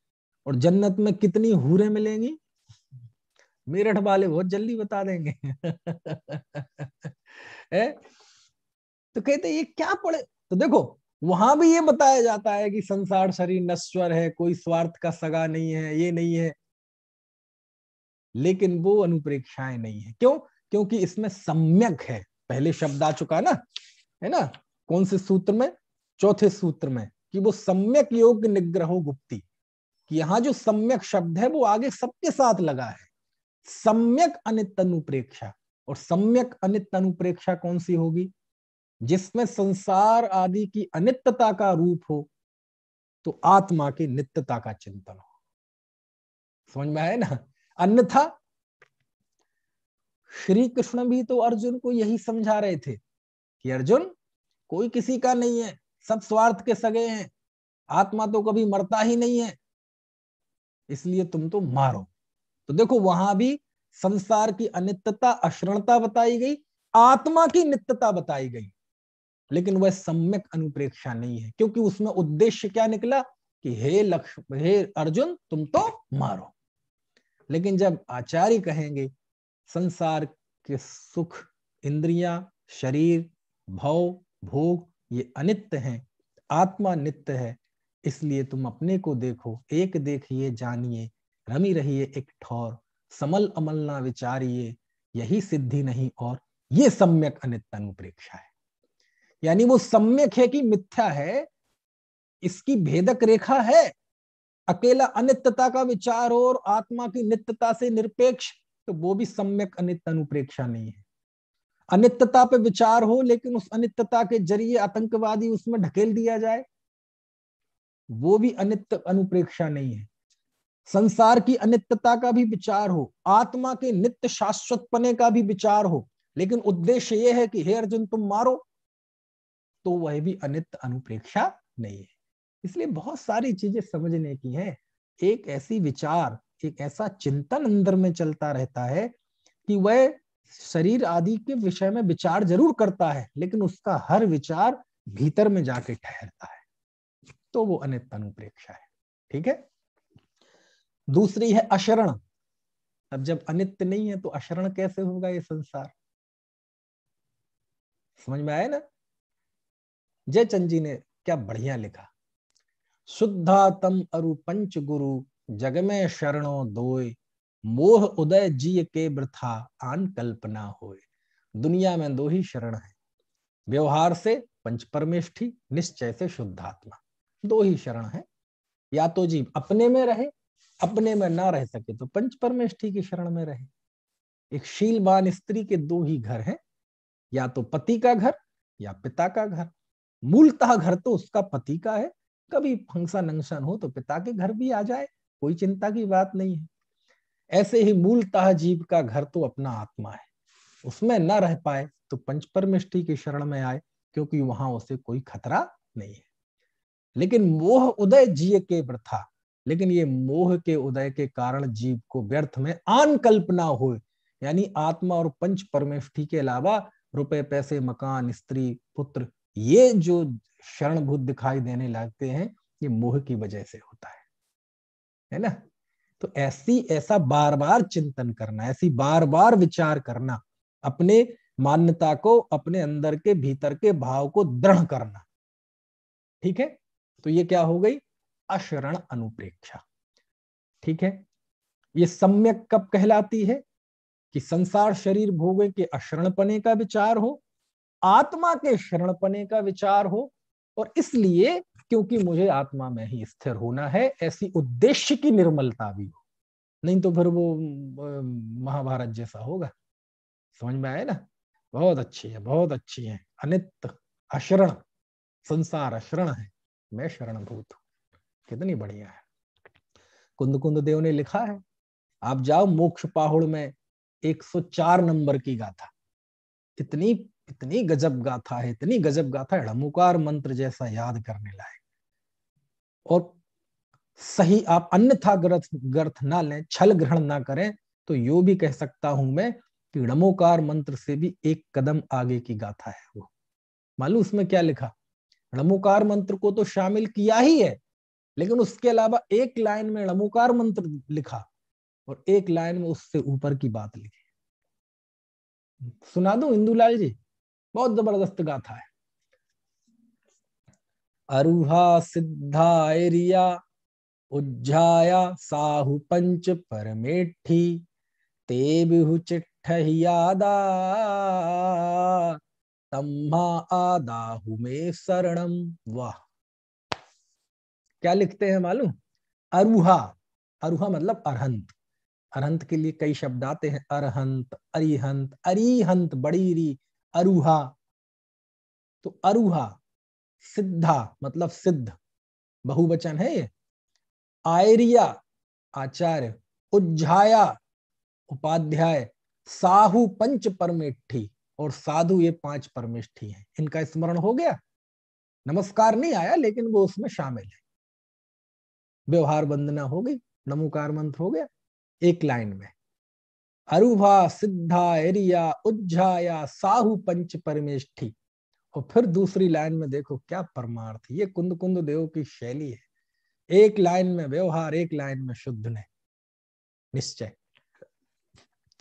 और जन्नत में कितनी हूरें मिलेंगी, मेरठ वाले बहुत जल्दी बता देंगे। है? तो कहते ये क्या पड़े। तो देखो वहां भी ये बताया जाता है कि संसार शरीर नश्वर है, कोई स्वार्थ का सगा नहीं है, ये नहीं है। लेकिन वो अनुप्रेक्षाएं नहीं है। क्यों? क्योंकि इसमें सम्यक है। पहले शब्द आ चुका ना, है ना, कौन से सूत्र में? चौथे सूत्र में, कि वो सम्यक योग निग्रहो गुप्ती। कि यहाँ जो सम्यक शब्द है वो आगे सबके साथ लगा है। सम्यक अनित्य अनुप्रेक्षा। और सम्यक अनित्य अनुप्रेक्षा कौन सी होगी? जिसमें संसार आदि की अनित्यता का रूप हो, तो आत्मा की नित्यता का चिंतन हो। समझ में आया ना? अन्यथा श्री कृष्ण भी तो अर्जुन को यही समझा रहे थे कि अर्जुन, कोई किसी का नहीं है, सब स्वार्थ के सगे हैं, आत्मा तो कभी मरता ही नहीं है, इसलिए तुम तो मारो। तो देखो वहां भी संसार की अनित्यता अशरणता बताई गई, आत्मा की नित्यता बताई गई। लेकिन वह सम्यक अनुप्रेक्षा नहीं है, क्योंकि उसमें उद्देश्य क्या निकला कि हे लक्ष्य, हे अर्जुन, तुम तो मारो। लेकिन जब आचार्य कहेंगे संसार के सुख, इंद्रियां, शरीर, भव, भोग, ये अनित्य हैं, आत्मा नित्य है, इसलिए तुम अपने को देखो, एक देखिए जानिए, रमी रहिए एक ठौर, समल अमल ना विचारिए, यही सिद्धि नहीं और, ये सम्यक अनित्य अनुप्रेक्षा है। यानी वो सम्यक है कि मिथ्या है, इसकी भेदक रेखा है। अकेला अनित्यता का विचार हो और आत्मा की नित्यता से निरपेक्ष, तो वो भी सम्यक अनित्य अनुप्रेक्षा नहीं है। अनित्यता पे विचार हो लेकिन उस अनित्यता के जरिए आतंकवादी उसमें ढकेल दिया जाए, वो भी अनित्य अनुप्रेक्षा नहीं है। संसार की अनित्यता का भी विचार हो, आत्मा के नित्य शाश्वत पने का भी विचार हो, लेकिन उद्देश्य यह है कि हे अर्जुन तुम मारो, तो वह भी अनित्य अनुप्रेक्षा नहीं है। इसलिए बहुत सारी चीजें समझने की है। एक ऐसी विचार, एक ऐसा चिंतन अंदर में चलता रहता है कि वह शरीर आदि के विषय में विचार जरूर करता है, लेकिन उसका हर विचार भीतर में जाके ठहरता है, तो वो अनित्य अनुप्रेक्षा है। ठीक है। दूसरी है अशरण। अब जब अनित्य नहीं है तो अशरण कैसे होगा ये संसार? समझ में आया ना? जयचंद जी ने क्या बढ़िया लिखा। शुद्धातम अरु पंच गुरु जग में शरणों दोय, मोह उदय जी के वृथा आन कल्पना होए। दुनिया में दो ही शरण है, व्यवहार से पंच परमेष्ठी, निश्चय से शुद्धात्मा। दो ही शरण है, या तो जीव अपने में रहे, अपने में ना रह सके तो पंच परमेष्ठी की शरण में रहे। एक शीलवान स्त्री के दो ही घर हैं, या तो पति का घर या पिता का घर। मूलतः घर तो उसका पति का है, कभी फंक्शन अंक्शन हो तो पिता के घर भी आ जाए, कोई चिंता की बात नहीं है। ऐसे ही मूलतः जीव का घर तो अपना आत्मा है, उसमें न रह पाए तो पंच परमेष्ठी की शरण में आए, क्योंकि वहां उसे कोई खतरा नहीं है। लेकिन मोह उदय जीव के वृथा, लेकिन ये मोह के उदय के कारण जीव को व्यर्थ में आन कल्पना हो, यानी आत्मा और पंच परमेष्ठी के अलावा रुपए पैसे मकान स्त्री पुत्र, ये जो शरणभूत दिखाई देने लगते हैं, ये मोह की वजह से होता है ना? तो ऐसा बार बार चिंतन करना, ऐसी बार बार विचार करना, अपने मान्यता को, अपने अंदर के भीतर के भाव को दृढ़ करना। ठीक है। तो ये क्या हो गई? अशरण अनुप्रेक्षा। ठीक है। ये सम्यक कब कहलाती है? कि संसार शरीर भोगे के अशरणपने का विचार हो, आत्मा के शरणपने का विचार हो, और इसलिए क्योंकि मुझे आत्मा में ही स्थिर होना है, ऐसी उद्देश्य की निर्मलता भी हो। नहीं तो फिर वो महाभारत जैसा होगा। समझ में आया ना? बहुत अच्छी है, बहुत अच्छी है। अनित्य अशरण, संसार अशरण है, मैं शरणभूत हूं। कितनी बढ़िया है। कुंद कुंद देव ने लिखा है, आप जाओ मोक्ष पाहुड़ में 104 नंबर की गाथा, इतनी इतनी गजब गाथा है, इतनी गजब गाथा है, णमुकार मंत्र जैसा याद करने लायक। और सही आप अन्यथा ग्रथ ना लें, छल ग्रहण ना करें, तो यो भी कह सकता हूं मैं कि णमुकार मंत्र से भी एक कदम आगे की गाथा है वो। मालूम उसमें क्या लिखा? णमुकार मंत्र को तो शामिल किया ही है, लेकिन उसके अलावा एक लाइन में णमुकार मंत्र लिखा और एक लाइन में उससे ऊपर की बात लिखी। सुना दूं इंदुलाल जी? बहुत जबरदस्त गाथा है। अरुहा सिद्धा एरिया उज्जाया साहु पंच परमेठी, ते बिहु चिट्ठहियादा तम्हा आदाहु में शरणम। वाह, क्या लिखते हैं मालूम? अरुहा, अरुहा मतलब अरहंत। अरहंत के लिए कई शब्द आते हैं, अरहंत, अरिहंत, अरिहंत, बड़ी री, अरुहा। तो अरुहा सिद्धा मतलब सिद्ध, बहुवचन है ये। आयरिया आचार्य, उज्जाया उपाध्याय, साहु पंच परमेष्ठी, और साधु ये 5 परमेष्ठी हैं। इनका स्मरण हो गया। नमस्कार नहीं आया, लेकिन वो उसमें शामिल है। व्यवहार वंदना हो गई, नमोकार मंत्र हो गया एक लाइन में। अरुभा सिद्धा एरिया उज्जाया साहु पंच परमेष्ठी। और फिर दूसरी लाइन में देखो क्या परमार्थ। ये कुंद कुंद देव की शैली है। एक लाइन में व्यवहार, एक लाइन में शुद्ध ने निश्चय।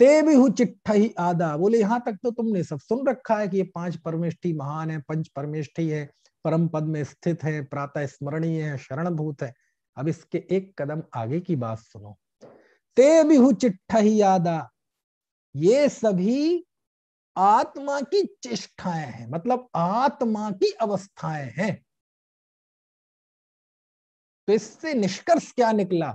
ते भी हु चिट्ठ ही आदा, बोले यहां तक तो तुमने सब सुन रखा है कि ये 5 परमेष्ठी महान है, पंच परमेष्ठी है, परम पद में स्थित है, प्रातः स्मरणीय है, शरणभूत है। अब इसके एक कदम आगे की बात सुनो। ते भी हु चिट्ठ ही आदा, ये सभी आत्मा की चेष्टाएं हैं, मतलब आत्मा की अवस्थाएं हैं। तो इससे निष्कर्ष क्या निकला?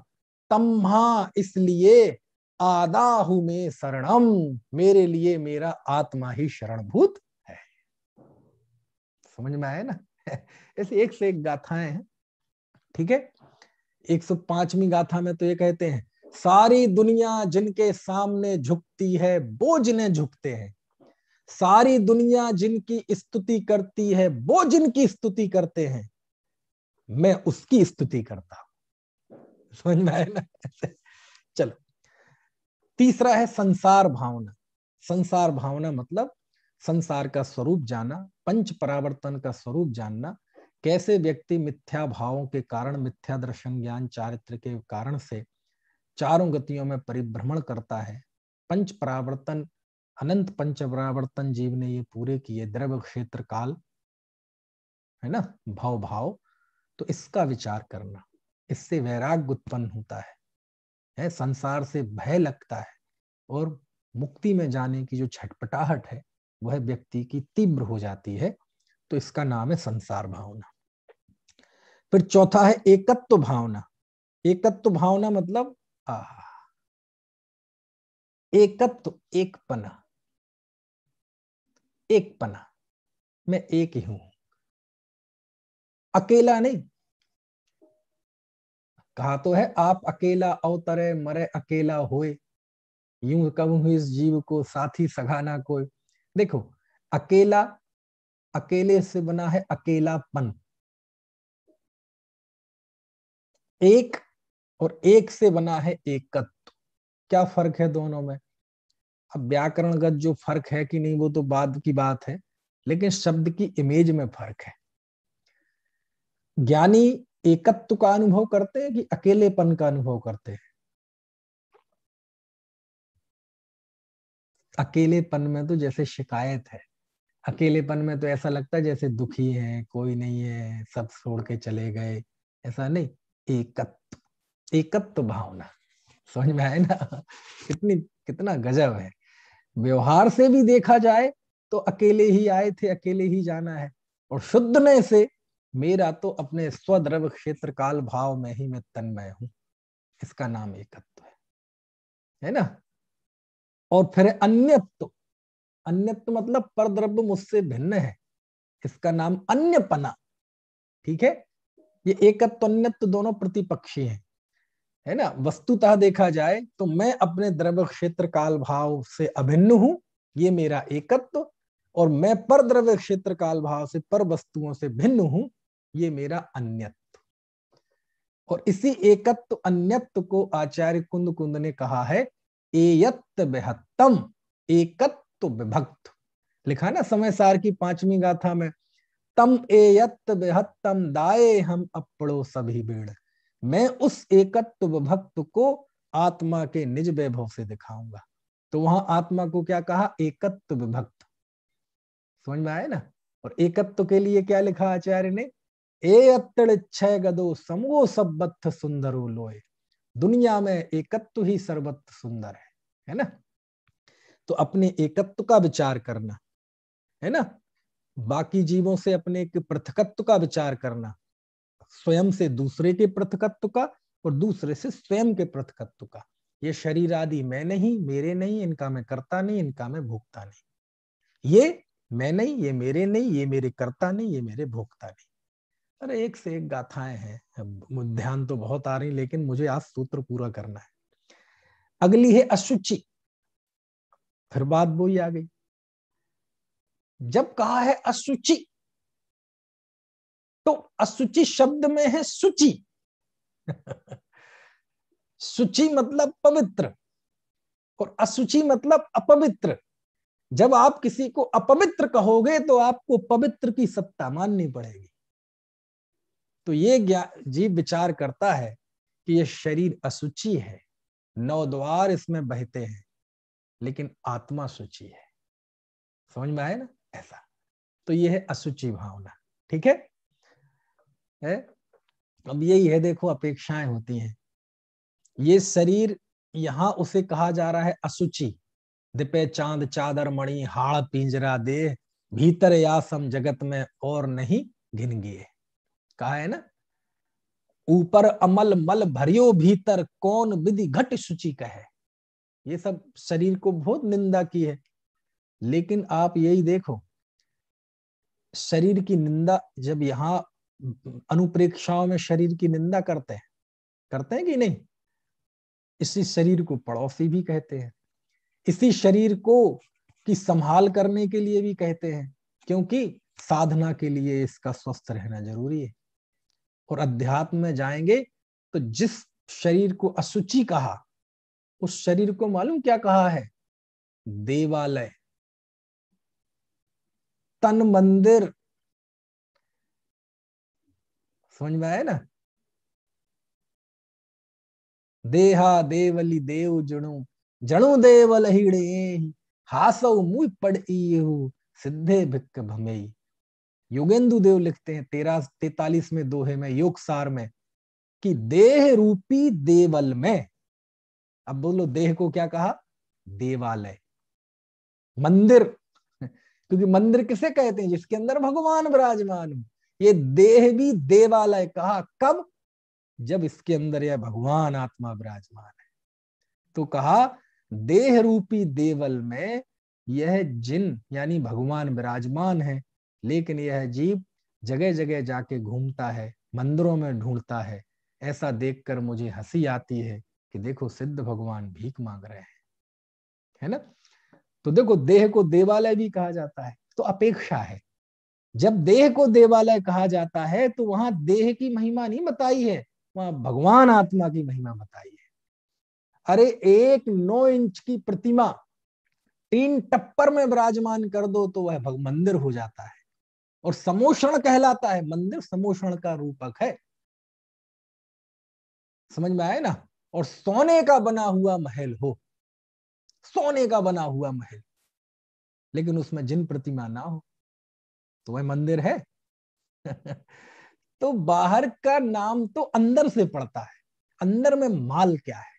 तम्हा, इसलिए आदाहु में शरणम, मेरे लिए मेरा आत्मा ही शरणभूत है। समझ में आया ना? ऐसे एक से एक गाथाएं हैं। ठीक है। 105वीं गाथा में तो ये कहते हैं, सारी दुनिया जिनके सामने झुकती है वो जिन्हें झुकते हैं, सारी दुनिया जिनकी स्तुति करती है वो जिनकी स्तुति करते हैं, मैं उसकी स्तुति करता हूं। समझ में आया ना? चलो, तीसरा है संसार भावना। संसार भावना मतलब संसार का स्वरूप जाना, पंच परावर्तन का स्वरूप जानना, कैसे व्यक्ति मिथ्या भावों के कारण, मिथ्या दर्शन ज्ञान चारित्र के कारण से चारों गतियों में परिभ्रमण करता है। पंच परावर्तन, अनंत पंच परावर्तन जीव ने ये पूरे किए, द्रव्य क्षेत्र काल, है ना, भाव भाव। तो इसका विचार करना, इससे वैराग्य उत्पन्न होता है, संसार से भय लगता है और मुक्ति में जाने की जो छटपटाहट है वह व्यक्ति की तीव्र हो जाती है। तो इसका नाम है संसार भावना। फिर चौथा है एकत्व भावना। एकत्व भावना मतलब एकत्व, एकपना, एकपना, मैं एक ही हूं, अकेला नहीं। कहा तो है आप अकेला अवतरे मरे अकेला होए, यूं कहूं इस जीव को साथी सगाना कोई। देखो, अकेला, अकेले से बना है अकेलापन, एक और एक से बना है एकत्व। क्या फर्क है दोनों में? अब व्याकरणगत जो फर्क है कि नहीं वो तो बाद की बात है, लेकिन शब्द की इमेज में फर्क है। ज्ञानी एकत्व का अनुभव करते हैं कि अकेलेपन का अनुभव करते हैं? अकेलेपन में तो जैसे शिकायत है, अकेलेपन में तो ऐसा लगता है जैसे दुखी है, कोई नहीं है, सब छोड़ के चले गए, ऐसा नहीं। एकत्व, एकत्व भावना, समझ में आए ना? कितनी, कितना गजब है। व्यवहार से भी देखा जाए तो अकेले ही आए थे, अकेले ही जाना है, और शुद्धने से मेरा तो अपने स्वद्रव्य क्षेत्र काल भाव में ही मैं तन्मय हूं, इसका नाम एकत्व है ना? और फिर अन्यत्व, अन्यत्व मतलब परद्रव्य मुझसे भिन्न है, इसका नाम अन्यपना। ठीक है, ये एकत्व अन्यत्व दोनों प्रतिपक्षी हैं, है ना? वस्तुतः देखा जाए तो मैं अपने द्रव्य क्षेत्र काल भाव से अभिन्न हूं, ये मेरा एकत्व, और मैं पर द्रव्य क्षेत्र काल भाव से, पर वस्तुओं से भिन्न हूं, ये मेरा अन्यत्व। और इसी एकत्व अन्यत्व को आचार्य कुंद कुंद ने कहा है एयत्त बेहत्तम, एकत्व विभक्त। लिखा ना समय सार की 5वीं गाथा में, तम एयत्त बेहत्तम दाए हम अपड़ो सभी बेड़। मैं उस एकत्व विभक्त को आत्मा के निज वैभव से दिखाऊंगा। तो वहां आत्मा को क्या कहा? एकत्व विभक्त। समझ में आया ना? और एकत्व के लिए क्या लिखा आचार्य ने? ए अत्तड़ छह गदो समो सबत्थ सुंदरो लोए। दुनिया में एकत्व ही सर्वत्र सुंदर है ना? तो अपने एकत्व का विचार करना, है ना, बाकी जीवों से अपने एक पृथकत्व का विचार करना, स्वयं से दूसरे के पृथकत्व का और दूसरे से स्वयं के पृथकत्व का। ये शरीर आदि मैं नहीं, मेरे नहीं, इनका मैं करता नहीं, इनका मैं भोगता नहीं। ये मैं नहीं, ये मेरे नहीं, ये मेरे करता नहीं, ये मेरे भोगता नहीं। अरे एक से एक गाथाएं हैं, ध्यान तो बहुत आ रही, लेकिन मुझे आज सूत्र पूरा करना है। अगली है अशुचि। फिर बात वही आ गई, जब कहा है अशुचि तो अशुचि शब्द में है शुचि। शुचि मतलब पवित्र और अशुचि मतलब अपवित्र। जब आप किसी को अपवित्र कहोगे तो आपको पवित्र की सत्ता माननी पड़ेगी। तो ये जीव विचार करता है कि ये शरीर अशुचि है, 9 द्वार इसमें बहते हैं, लेकिन आत्मा शुचि है। समझ में आया ना? ऐसा। तो ये है अशुचि भावना। ठीक है? अब यही है, देखो अपेक्षाएं होती हैं। ये शरीर, यहां उसे कहा जा रहा है अशुचि। दिपे चांद चादर मणि हाड़ पिंजरा दे, भीतर यासम जगत में और नहीं घिन गिए। कहा है ना, ऊपर अमल मल भरियो भीतर कौन विधि घट शुचि कहे। ये सब शरीर को बहुत निंदा की है, लेकिन आप यही देखो, शरीर की निंदा जब यहाँ अनुप्रेक्षाओं में शरीर की निंदा करते हैं कि नहीं? इसी शरीर को पड़ोसी भी कहते हैं, इसी शरीर को की संभाल करने के लिए भी कहते हैं, क्योंकि साधना के लिए इसका स्वस्थ रहना जरूरी है। और अध्यात्म में जाएंगे तो जिस शरीर को अशुचि कहा, उस शरीर को मालूम क्या कहा है? देवालय, तन मंदिर। समझ में आया ना? देहा देवली देव जणु, जणु देवल हिड़े, हासव मुई पड़ईहु, सिद्धे भिक्क भमेई। योगेंदु देव लिखते हैं 43वें दोहे में, योग सार में, कि देह रूपी देवल में, अब बोलो देह को क्या कहा? देवालय, मंदिर। क्योंकि मंदिर किसे कहते हैं? जिसके अंदर भगवान विराजमान हो। ये देह भी देवालय कहा, कब? जब इसके अंदर यह भगवान आत्मा विराजमान है। तो कहा देह रूपी देवल में यह जिन यानी भगवान विराजमान है, लेकिन यह जीव जगह जगह जाके घूमता है, मंदिरों में ढूंढता है। ऐसा देखकर मुझे हंसी आती है कि देखो सिद्ध भगवान भीख मांग रहे हैं, है ना? तो देखो देह को देवालय भी कहा जाता है, तो अपेक्षा है। जब देह को देवालय कहा जाता है तो वहां देह की महिमा नहीं बताई है, वहां भगवान आत्मा की महिमा बताई है। अरे एक 9 इंच की प्रतिमा 3 टप्पर में विराजमान कर दो तो वह मंदिर हो जाता है, और समोषण कहलाता है। मंदिर समोषण का रूपक है। समझ में आए ना? और सोने का बना हुआ महल हो, सोने का बना हुआ महल, लेकिन उसमें जिन प्रतिमा ना हो तो वह मंदिर है? तो बाहर का नाम तो अंदर से पड़ता है, अंदर में माल क्या है।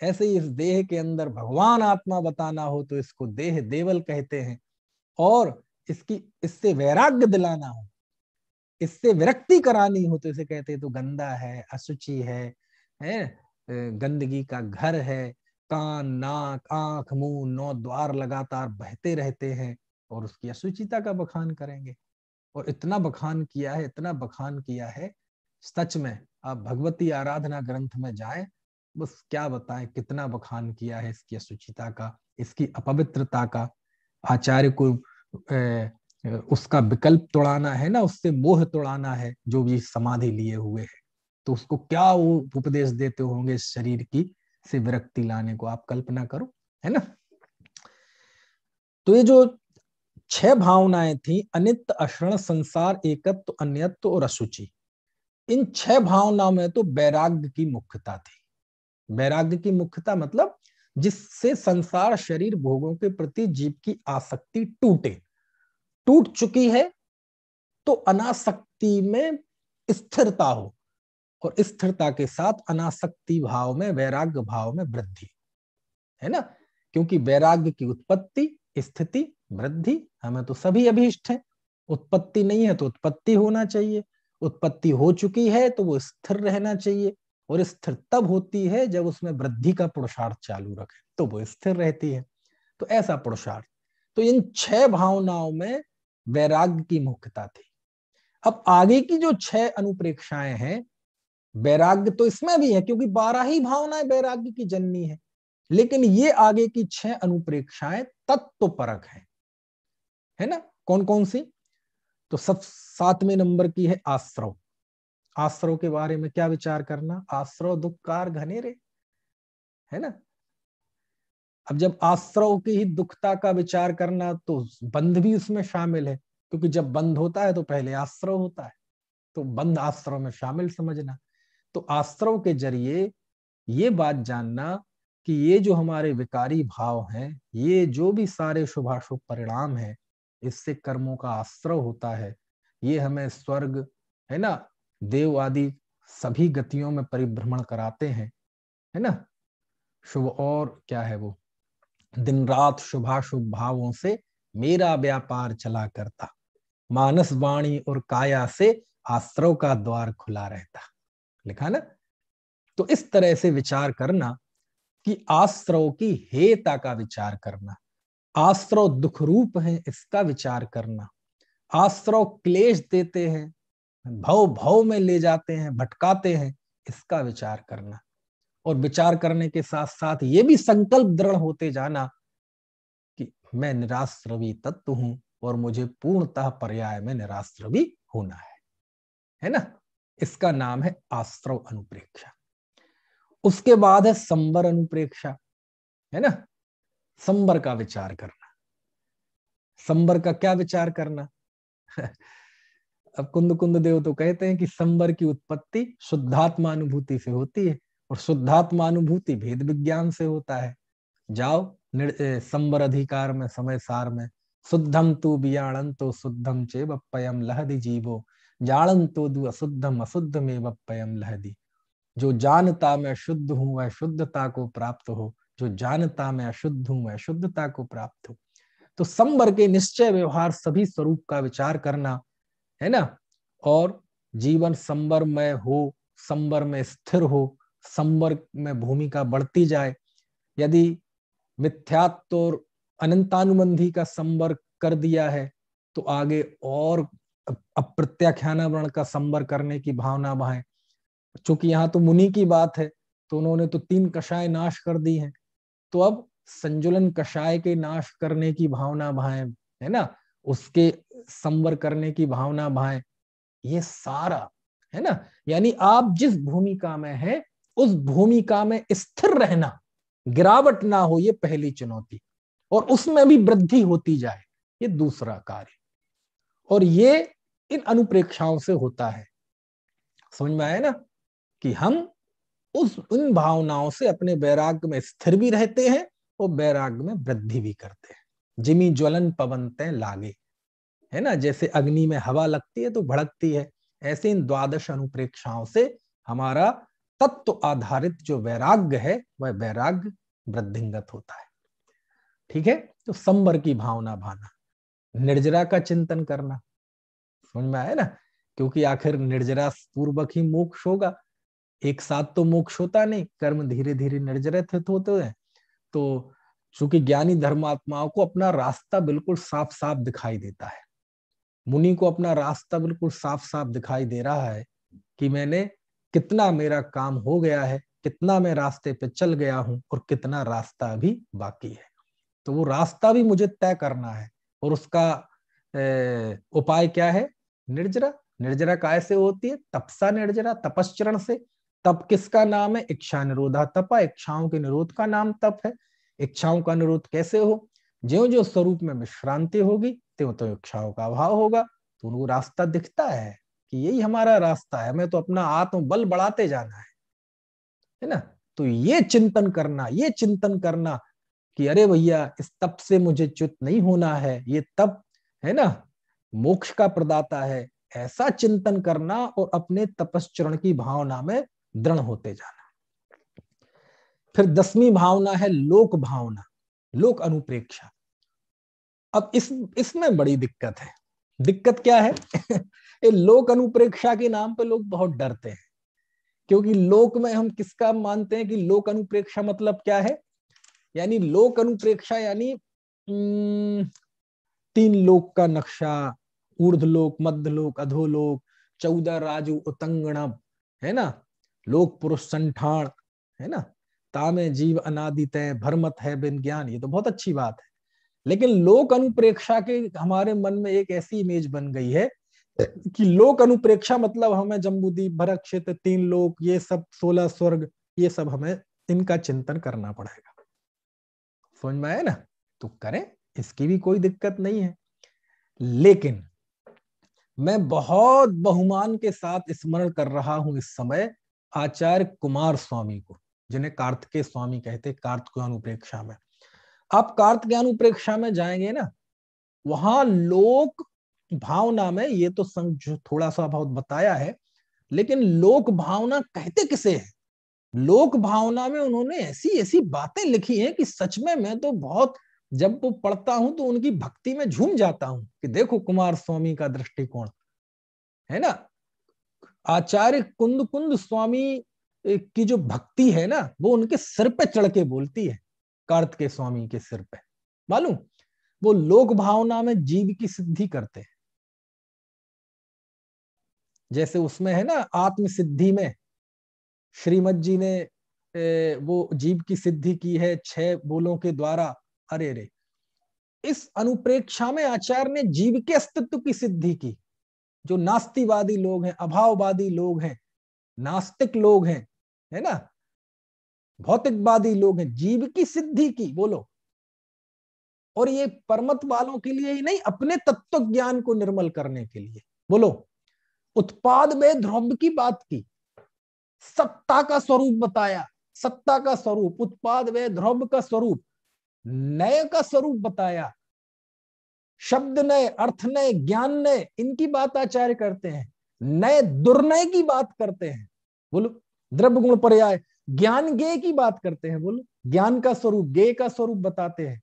ऐसे ही इस देह के अंदर भगवान आत्मा बताना हो तो इसको देह देवल कहते हैं, और इससे वैराग्य दिलाना हो, इससे विरक्ति करानी हो तो इसे कहते हैं तो गंदा है, अशुचि है, गंदगी का घर है, कान नाक आंख मुंह 9 द्वार लगातार बहते रहते हैं, और उसकी अशुचिता का बखान करेंगे। और इतना बखान किया है, इतना बखान किया है, सच में आप भगवती आराधना ग्रंथ में जाएं, बस क्या बताएं कितना बखान किया है इसकी अशुचिता का, इसकी अपवित्रता का। आचार्य को उसका विकल्प तोड़ाना है ना, उससे मोह तोड़ाना है, जो भी समाधि लिए हुए है, तो उसको क्या वो उपदेश देते होंगे इस शरीर की से विरक्ति लाने को, आप कल्पना करो, है ना? तो ये जो 6 भावनाएं थी, अनित्य, अशरण, संसार, एकत्व, अन्यत्व और अशुचि, इन 6 भावनाओं में तो वैराग्य की मुख्यता थी। वैराग्य की मुख्यता मतलब जिससे संसार शरीर भोगों के प्रति जीव की आसक्ति टूट चुकी है, तो अनासक्ति में स्थिरता हो, और स्थिरता के साथ अनासक्ति भाव में, वैराग्य भाव में वृद्धि, है ना? क्योंकि वैराग्य की उत्पत्ति, स्थिति, वृद्धि हमें तो सभी अभीष्ट है। उत्पत्ति नहीं है तो उत्पत्ति होना चाहिए, उत्पत्ति हो चुकी है तो वो स्थिर रहना चाहिए, और स्थिर तब होती है जब उसमें वृद्धि का पुरुषार्थ चालू रखे, तो वो स्थिर रहती है। तो ऐसा पुरुषार्थ, तो इन 6 भावनाओं में वैराग्य की मुख्यता थी। अब आगे की जो 6 अनुप्रेक्षाएं हैं, वैराग्य तो इसमें भी है क्योंकि 12 ही भावनाएं वैराग्य की जननी है, लेकिन ये आगे की 6 अनुप्रेक्षाएं तत्वपरक है ना? कौन कौन सी? तो सब 7वें नंबर की है आश्रव। आश्रव के बारे में क्या विचार करना? आश्रव दुखकार घनेरे, है ना? अब जब आश्रव की ही दुखता का विचार करना, तो बंध भी उसमें शामिल है, क्योंकि जब बंध होता है तो पहले आश्रव होता है, तो बंध आश्रव में शामिल समझना। तो आश्रव के जरिए ये बात जानना कि ये जो हमारे विकारी भाव हैं, ये जो भी सारे शुभाशुभ परिणाम हैं, इससे कर्मों का आश्रव होता है। ये हमें स्वर्ग, है ना, देव आदि सभी गतियों में परिभ्रमण कराते हैं, है ना? शुभ और क्या है वो, दिन रात शुभाशुभ भावों से मेरा व्यापार चला करता, मानस वाणी और काया से आश्रव का द्वार खुला रहता। लिखा ना? तो इस तरह से विचार करना कि आश्रव की हेता का विचार करना, आश्रव दुख रूप है इसका विचार करना, आश्रव क्लेश देते हैं, भव भव में ले जाते हैं, भटकाते हैं, इसका विचार करना। और विचार करने के साथ साथ ये भी संकल्प दृढ़ होते जाना कि मैं निराश्रवी तत्व हूं, और मुझे पूर्णतः पर्याय में निराश्रवी होना है ना? इसका नाम है आश्रव अनुप्रेक्षा। उसके बाद है संवर अनुप्रेक्षा, है ना? संबर का विचार करना। संबर का क्या विचार करना? अब कुंद कुंद देव तो कहते हैं कि संबर की उत्पत्ति शुद्धात्मा अनुभूति से होती है, और शुद्धात्मा अनुभूति भेद विज्ञान से होता है। जाओ संबर अधिकार में समय सार में, शुद्धम तू बियाणन तो शुद्धम चे बप्पयम लहदि जीवो, जाणन तो दु अशुद्धम अशुद्ध में बप्पयम लहदि। जो जानता मैं शुद्ध हूं वह शुद्धता को प्राप्त हो, जो जानता मैं अशुद्ध हूं वह शुद्धता को प्राप्त हो। तो संबर के निश्चय व्यवहार सभी स्वरूप का विचार करना है ना, और जीवन संबर में हो, संबर में स्थिर हो, संबर में भूमिका बढ़ती जाए। यदि मिथ्यात्व और अनंतानुबंधी का संबर कर दिया है तो आगे और अप्रत्याख्यानावरण का संबर करने की भावना बहाए। चूंकि यहाँ तो मुनि की बात है तो उन्होंने तो 3 कषाय नाश कर दी हैं, तो अब संजुलन कषाय के नाश करने की भावना भाए, है ना, उसके संवर करने की भावना भाए। ये सारा है ना, यानी आप जिस भूमिका में है उस भूमिका में स्थिर रहना, गिरावट ना हो, ये पहली चुनौती, और उसमें भी वृद्धि होती जाए, ये दूसरा कार्य। और ये इन अनुप्रेक्षाओं से होता है। समझ में आया ना, कि हम उन भावनाओं से अपने वैराग्य में स्थिर भी रहते हैं और वैराग्य में वृद्धि भी करते हैं। जिमी ज्वलन पवन तय लागे, है ना, जैसे अग्नि में हवा लगती है तो भड़कती है, ऐसे इन द्वादश अनुप्रेक्षाओं से हमारा तत्व आधारित जो वैराग्य है वह वैराग्य वृद्धिंगत होता है। ठीक है, तो संबर की भावना भाना, निर्जरा का चिंतन करना। समझ में आया ना, क्योंकि आखिर निर्जरा पूर्वक ही मोक्ष होगा, एक साथ तो मोक्ष होता नहीं, कर्म धीरे धीरे निर्जरित होते हैं। तो चूंकि ज्ञानी धर्मात्माओं को अपना रास्ता बिल्कुल साफ साफ दिखाई देता है, मुनि को अपना रास्ता बिल्कुल साफ साफ दिखाई दे रहा है कि मैंने कितना, मेरा काम हो गया है, कितना मैं रास्ते पे चल गया हूं और कितना रास्ता अभी बाकी है। तो वो रास्ता भी मुझे तय करना है, और उसका उपाय क्या है? निर्जरा। निर्जरा कैसे होती है? तपसा निर्जरा, तपश्चरण से। तप किसका नाम है? इच्छा निरोधा तपा, इच्छाओं के निरोध का नाम तप है। इच्छाओं का निरोध कैसे हो? ज्यो ज्यो स्वरूप में विश्रांति होगी त्यों तो इच्छाओं का अभाव होगा। तो उनको रास्ता दिखता है कि यही हमारा रास्ता है, हमें तो अपना आत्म बल बढ़ाते जाना है ना। तो ये चिंतन करना कि अरे भैया इस तप से मुझे च्युत नहीं होना है, ये तप है ना मोक्ष का प्रदाता है, ऐसा चिंतन करना और अपने तपश्चरण की भावना में दृढ़ होते जाना। फिर 10वीं भावना है लोक भावना, लोक अनुप्रेक्षा। अब इसमें बड़ी दिक्कत है। दिक्कत क्या है? ये लोक अनुप्रेक्षा के नाम पे लोग बहुत डरते हैं, क्योंकि लोक में हम किसका मानते हैं कि लोक अनुप्रेक्षा मतलब क्या है? यानी लोक अनुप्रेक्षा यानी 3 लोक का नक्शा, ऊर्ध्वलोक, मध्यलोक, अधोलोक, 14 राजु उतंगणब, है ना, लोक पुरुष संठान, है ना, तामे जीव अनादितय भरमत है बिन ज्ञान। ये तो बहुत अच्छी बात है, लेकिन लोक अनुप्रेक्षा के हमारे मन में एक ऐसी इमेज बन गई है कि लोक अनुप्रेक्षा मतलब हमें जम्बूद्वीप, भरत क्षेत्र, 3 लोक, ये सब 16 स्वर्ग, ये सब हमें इनका चिंतन करना पड़ेगा। समझ में आया ना? तो करें, इसकी भी कोई दिक्कत नहीं है। लेकिन मैं बहुत बहुमान के साथ स्मरण कर रहा हूं इस समय आचार्य कुमार स्वामी को, जिन्हें कार्तिकेय स्वामी कहते, कार्तिकेयानुप्रेक्षा में। आप कार्तिकेयानुप्रेक्षा में जाएंगे ना, वहां लोक भावना में ये तो थोड़ा सा बहुत बताया है, लेकिन लोक भावना कहते किसे है? लोक भावना में उन्होंने ऐसी ऐसी बातें लिखी हैं कि सच में मैं तो बहुत, जब वो पढ़ता हूं तो उनकी भक्ति में झूम जाता हूं कि देखो कुमार स्वामी का दृष्टिकोण, है ना। आचार्य कुंद कुंद स्वामी की जो भक्ति है ना, वो उनके सिर पे चढ़ के बोलती है, कार्तिकेय स्वामी के सिर पे। मालूम, वो लोक भावना में जीव की सिद्धि करते हैं। जैसे उसमें है ना आत्म सिद्धि में श्रीमद जी ने वो जीव की सिद्धि की है 6 बोलों के द्वारा। अरे रे, इस अनुप्रेक्षा में आचार्य ने जीव के अस्तित्व की सिद्धि की। जो नास्तिवादी लोग हैं, अभाववादी लोग हैं, नास्तिक लोग हैं, है ना, भौतिकवादी लोग हैं, जीव की सिद्धि की। बोलो, और ये परमत वालों के लिए ही नहीं, अपने तत्व ज्ञान को निर्मल करने के लिए। बोलो, उत्पाद में ध्रुव की बात की, सत्ता का स्वरूप बताया, सत्ता का स्वरूप, उत्पाद व ध्रुव का स्वरूप, नय का स्वरूप बताया, शब्द नय, अर्थ नय, ज्ञान नय, इनकी बात आचार्य करते हैं। नय दुर्नय की बात करते हैं, बोलो, द्रव्य गुण पर्याय, ज्ञान ज्ञेय की बात करते हैं, बोलो, ज्ञान का स्वरूप, ज्ञेय का स्वरूप बताते हैं।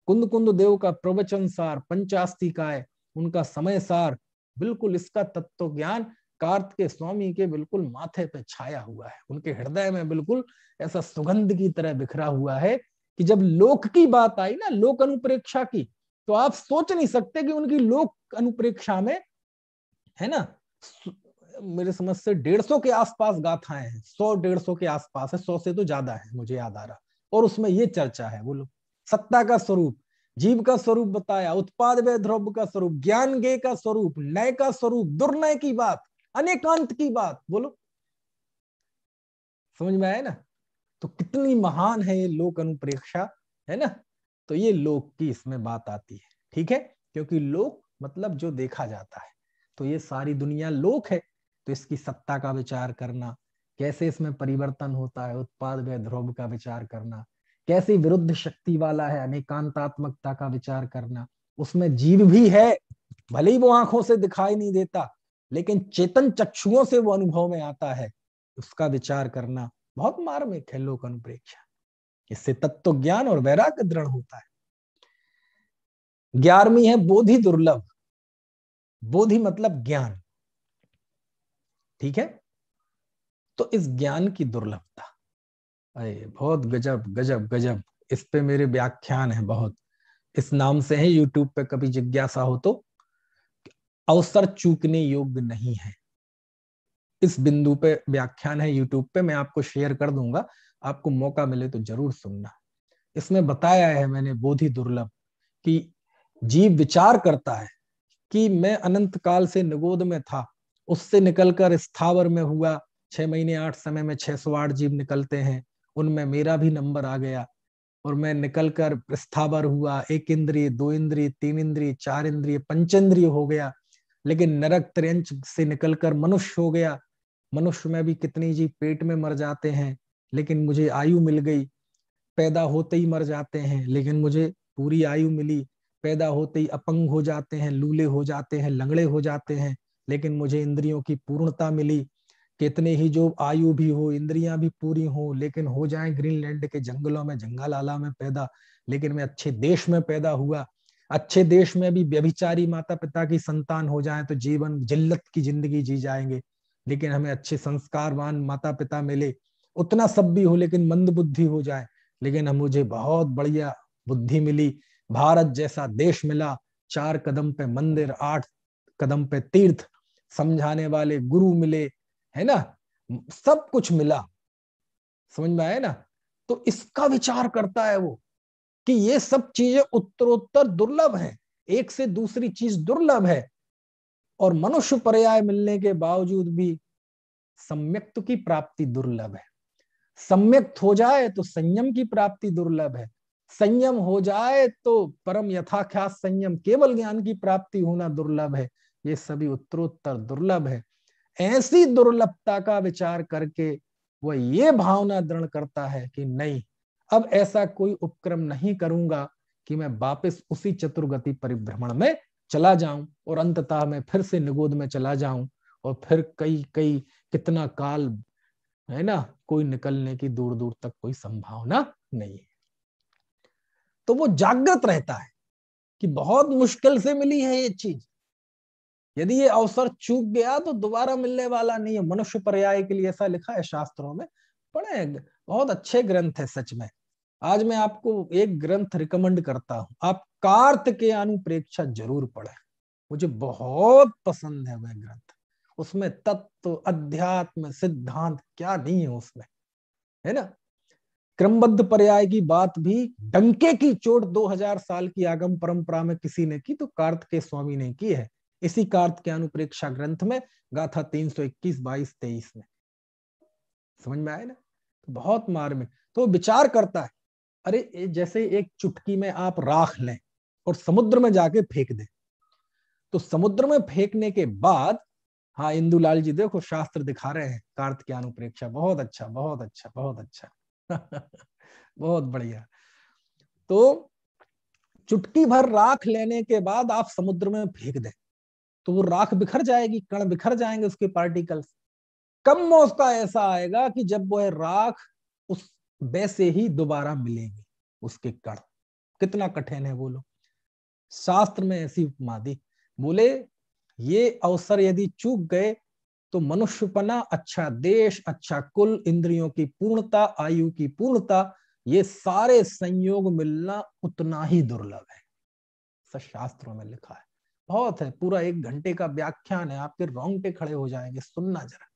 कुंद कुंद देव का प्रवचन सार, पंचास्तिकाय उनका समय सार, बिल्कुल इसका तत्व ज्ञान कार्तिकेय स्वामी के बिल्कुल माथे पे छाया हुआ है, उनके हृदय में बिल्कुल ऐसा सुगंध की तरह बिखरा हुआ है कि जब लोक की बात आई ना, लोक अनुप्रेक्षा की, तो आप सोच नहीं सकते कि उनकी लोक अनुप्रेक्षा में, है ना, मेरे समझ से 150 के आसपास गाथाएं हैं, 100-150 के आसपास है, 100 से तो ज्यादा है मुझे याद आ रहा, और उसमें ये चर्चा है। बोलो, सत्ता का स्वरूप, जीव का स्वरूप बताया, उत्पाद व ध्रुव का स्वरूप, ज्ञान ज्ञेय का स्वरूप, नय का स्वरूप, दुर्नय की बात, अनेकांत की बात। बोलो, समझ में आया ना? तो कितनी महान है ये लोक अनुप्रेक्षा, है ना? तो ये लोक की इसमें बात आती है, ठीक है, क्योंकि लोक मतलब जो देखा जाता है, तो ये सारी दुनिया लोक है, तो इसकी सत्ता का विचार करना, कैसे इसमें परिवर्तन होता है, उत्पाद व ध्रुव का विचार करना, कैसे विरुद्ध शक्ति वाला है, अनेकांतात्मकता का विचार करना, उसमें जीव भी है, भले ही वो आंखों से दिखाई नहीं देता, लेकिन चेतन चक्षुओं से वो अनुभव में आता है, उसका विचार करना बहुत मार्मिक है लोक अनुप्रेक्षा। इससे तत्व ज्ञान और वैराग्य दृढ़ होता है। 11वीं है बोधि दुर्लभ। बोधि मतलब ज्ञान, ठीक है? तो इस ज्ञान की दुर्लभता, अरे बहुत गजब गजब गजब, इस पे मेरे व्याख्यान है बहुत, इस नाम से है, यूट्यूब पे कभी जिज्ञासा हो तो, अवसर चूकने योग्य नहीं है, इस बिंदु पे व्याख्यान है यूट्यूब पे, मैं आपको शेयर कर दूंगा, आपको मौका मिले तो जरूर सुनना। इसमें बताया है मैंने बोधि दुर्लभ, कि जीव विचार करता है कि मैं अनंत काल से निगोद में था, उससे निकलकर स्थावर में हुआ, 6 महीने 8 समय में 608 जीव निकलते हैं, उनमें मेरा भी नंबर आ गया, और मैं निकलकर स्थावर हुआ, 1 इंद्रिय, 2 इंद्रिय, 3 इंद्रिय, 4 इंद्रिय, पंचेंद्रिय हो गया, लेकिन नरक त्र्यंच से निकलकर मनुष्य हो गया। मनुष्य में भी कितनी जीव पेट में मर जाते हैं, लेकिन मुझे आयु मिल गई, पैदा होते ही मर जाते हैं, लेकिन मुझे पूरी आयु मिली, पैदा होते ही अपंग हो जाते हैं, लूले हो जाते हैं, लंगड़े हो जाते हैं, लेकिन मुझे इंद्रियों की पूर्णता मिली। कितने ही जो आयु भी हो, इंद्रियां भी पूरी हो, लेकिन हो जाए ग्रीनलैंड के जंगलों में, जंगलाला में पैदा, लेकिन मैं अच्छे देश में पैदा हुआ, अच्छे देश में भी व्यभिचारी माता पिता की संतान हो जाए तो जीवन जिल्लत की जिंदगी जी जाएंगे, लेकिन हमें अच्छे संस्कारवान माता पिता मिले, उतना सब भी हो लेकिन मंद बुद्धि हो जाए, लेकिन हम मुझे बहुत बढ़िया बुद्धि मिली, भारत जैसा देश मिला, 4 कदम पे मंदिर, 8 कदम पे तीर्थ, समझाने वाले गुरु मिले, है ना, सब कुछ मिला, समझ में आया ना? तो इसका विचार करता है वो, कि ये सब चीजें उत्तरोत्तर दुर्लभ है, एक से दूसरी चीज दुर्लभ है, और मनुष्य पर्याय मिलने के बावजूद भी सम्यक्त की प्राप्ति दुर्लभ है। सम्यक्त हो जाए तो संयम की प्राप्ति दुर्लभ है, संयम हो जाए तो परम यथाख्यात संयम, केवल ज्ञान की प्राप्ति होना दुर्लभ है, ये सभी उत्तरोत्तर दुर्लभ है। ऐसी दुर्लभता का विचार करके वह ये भावना दृढ़ करता है कि नहीं, अब ऐसा कोई उपक्रम नहीं करूंगा कि मैं वापस उसी चतुर्गति परिभ्रमण में चला जाऊं और अंततः मैं फिर से निगोद में चला जाऊं, और फिर कई कई कितना काल, है ना, कोई निकलने की दूर दूर तक कोई संभावना नहीं है। तो वो जागृत रहता है कि बहुत मुश्किल से मिली है ये चीज, यदि ये अवसर चूक गया तो दोबारा मिलने वाला नहीं है। मनुष्य पर्याय के लिए ऐसा लिखा है शास्त्रों में, पढ़े, बहुत अच्छे ग्रंथ है सच में। आज मैं आपको एक ग्रंथ रिकमेंड करता हूं, आप कार्तिकेय अनुप्रेक्षा जरूर पढ़ें, मुझे बहुत पसंद है वह ग्रंथ, उसमें तत्व, अध्यात्म, सिद्धांत क्या नहीं है उसमें, है ना। क्रमबद्ध पर्याय की बात भी डंके की चोट 2000 साल की आगम परंपरा में किसी ने की तो कार्तिकेय स्वामी ने की है, इसी कार्तिकेय अनुप्रेक्षा ग्रंथ में, गाथा 321, 22, 23 में। समझ में आए ना? तो बहुत मार्मिक, तो विचार करता है अरे जैसे एक चुटकी में आप राख लें और समुद्र में जाके फेंक दें, तो समुद्र में फेंकने के बाद, हाँ इंदुलाल जी देखो शास्त्र दिखा रहे हैं कार्तिकेयानुप्रेक्षा, बहुत अच्छा बहुत अच्छा बहुत अच्छा बहुत बढ़िया। तो चुटकी भर राख लेने के बाद आप समुद्र में फेंक दें तो वो राख बिखर जाएगी, कण बिखर जाएंगे उसके पार्टिकल्स। कब मौका ऐसा आएगा कि जब वह राख उस वैसे ही दोबारा मिलेगी उसके कण। कितना कठिन है बोलो। शास्त्र में ऐसी उपमा दी, बोले ये अवसर यदि चूक गए तो मनुष्यपना, अच्छा देश, अच्छा कुल, इंद्रियों की पूर्णता, आयु की पूर्णता, ये सारे संयोग मिलना उतना ही दुर्लभ है। सब शास्त्रों में लिखा है, बहुत है, पूरा 1 घंटे का व्याख्यान है, आपके रोंगटे खड़े हो जाएंगे, सुनना जरा।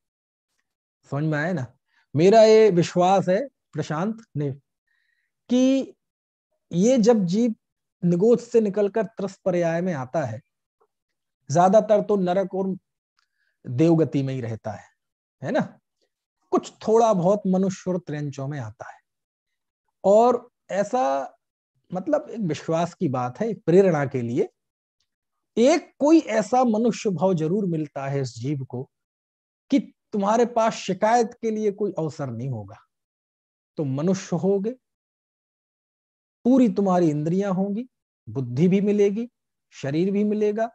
समझ में आए ना। मेरा ये विश्वास है प्रशांत ने कि ये जब जीव निगोच से निकलकर त्रस पर्याय में आता है, ज्यादातर तो नरक और देवगति में ही रहता है ना। कुछ थोड़ा बहुत मनुष्य और त्रियंचों में आता है। और ऐसा मतलब एक विश्वास की बात है, एक प्रेरणा के लिए, एक कोई ऐसा मनुष्य भाव जरूर मिलता है इस जीव को कि तुम्हारे पास शिकायत के लिए कोई अवसर नहीं होगा। तुम मनुष्य होगे, पूरी तुम्हारी इंद्रियां होंगी, बुद्धि भी मिलेगी, शरीर भी मिलेगा,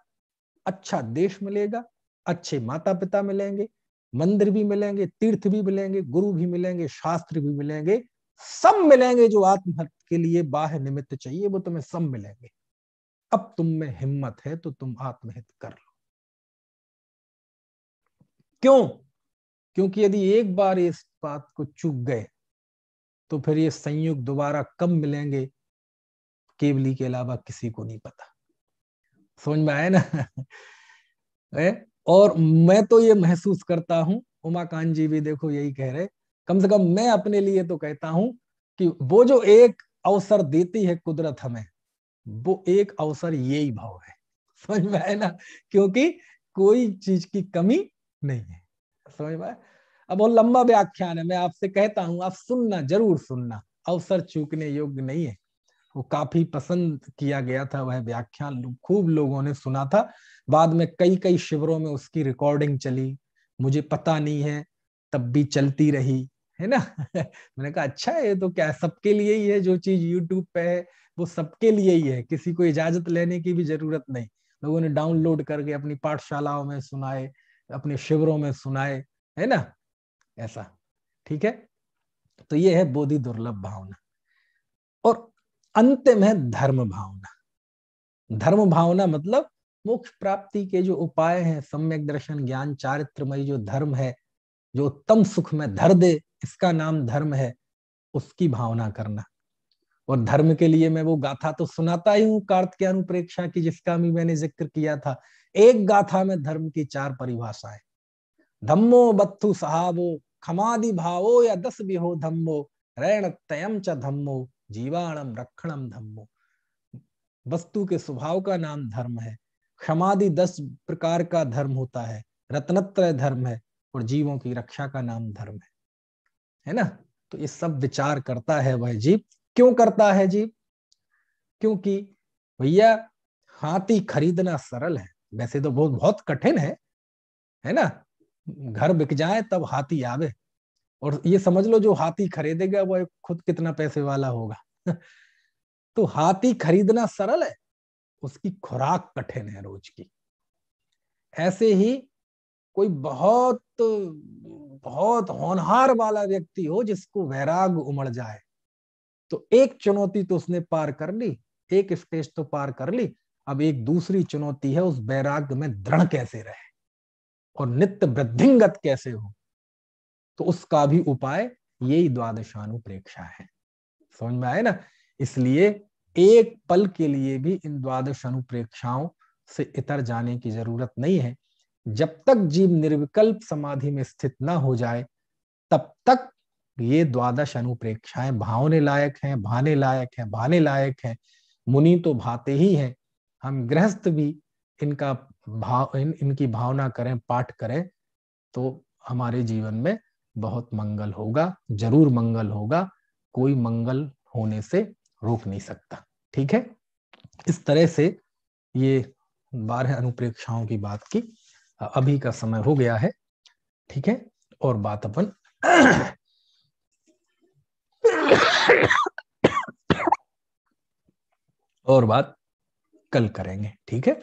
अच्छा देश मिलेगा, अच्छे माता पिता मिलेंगे, मंदिर भी मिलेंगे, तीर्थ भी मिलेंगे, गुरु भी मिलेंगे, शास्त्र भी मिलेंगे, सब मिलेंगे। जो आत्महत्या के लिए बाह्य निमित्त चाहिए वो तुम्हें सब मिलेंगे। अब तुम में हिम्मत है तो तुम आत्महित कर लो। क्यों? क्योंकि यदि एक बार इस बात को चूक गए तो फिर ये संयोग दोबारा कब मिलेंगे केवली के अलावा किसी को नहीं पता। समझ में आया ना है? और मैं तो ये महसूस करता हूं, उमाकांत जी भी देखो यही कह रहे, कम से कम मैं अपने लिए तो कहता हूं कि वो जो एक अवसर देती है कुदरत हमें, वो एक अवसर यही भाव है। समझ में आया ना, क्योंकि कोई चीज की कमी नहीं है। समझ में आया? अब वो लंबा व्याख्यान है, मैं आपसे कहता हूं आप सुनना, जरूर सुनना, अवसर चूकने योग्य नहीं है। वो काफी पसंद किया गया था वह व्याख्यान, खूब लोगों ने सुना था। बाद में कई कई शिविरों में उसकी रिकॉर्डिंग चली, मुझे पता नहीं है तब भी चलती रही, है ना मैंने कहा अच्छा है, ये तो क्या है, सबके लिए ही है, जो चीज यूट्यूब पे है वो सबके लिए ही है, किसी को इजाजत लेने की भी जरूरत नहीं। लोगों ने डाउनलोड करके अपनी पाठशालाओं में सुनाए, अपने शिविरों में सुनाए, है ना, ऐसा। ठीक है, तो ये है बोधि दुर्लभ भावना। और अंतिम है धर्म भावना। धर्म भावना मतलब मोक्ष प्राप्ति के जो उपाय हैं, सम्यक दर्शन, ज्ञान, चारित्रमयी जो धर्म है, जो उत्तम सुख में धर दे, इसका नाम धर्म है, उसकी भावना करना। और धर्म के लिए मैं वो गाथा तो सुनाता ही हूँ कार्तिकेयानुप्रेक्षा की, जिसका भी मैंने जिक्र किया था। एक गाथा में धर्म की 4 परिभाषाएं। धम्मो बत्थु सहावो, खमादि भावो या 10 विहो धम्मो, रण तयम च धम्मो, जीवाणम रक्षणम धम्मो। वस्तु के स्वभाव का नाम धर्म है, क्षमादि 10 प्रकार का धर्म होता है, रत्नत्रय धर्म है, और जीवों की रक्षा का नाम धर्म है ना। तो ये सब विचार करता है वह जीव। क्यों करता है जीव? क्योंकि भैया हाथी खरीदना सरल है, वैसे तो बहुत बहुत कठिन है ना। घर बिक जाए तब हाथी आवे, और ये समझ लो जो हाथी खरीदेगा वो खुद कितना पैसे वाला होगा तो हाथी खरीदना सरल है, उसकी खुराक कठिन है रोज की। ऐसे ही कोई बहुत बहुत होनहार वाला व्यक्ति हो जिसको वैराग उमड़ जाए, तो एक चुनौती तो उसने पार कर ली, एक स्टेज तो पार कर ली, अब एक दूसरी चुनौती है उस वैराग्य में दृढ़ कैसे रहे और नित्य वृद्धिंगत कैसे हो। तो उसका भी उपाय यही द्वादशानुप्रेक्षा है। समझ में आए ना। इसलिए एक पल के लिए भी इन द्वादश अनुप्रेक्षाओं से इतर जाने की जरूरत नहीं है। जब तक जीव निर्विकल्प समाधि में स्थित ना हो जाए तब तक ये द्वादश अनुप्रेक्षाएं भावने लायक हैं, भाने लायक हैं, भाने लायक हैं। मुनि तो भाते ही हैं, हम गृहस्थ भी इनका इनकी भावना करें, पाठ करें, तो हमारे जीवन में बहुत मंगल होगा, जरूर मंगल होगा। कोई मंगल होने से रोक नहीं सकता। ठीक है, इस तरह से ये 12 अनुप्रेक्षाओं की बात की। अभी का समय हो गया है, ठीक है, और बात अपन और बात कल करेंगे, ठीक है।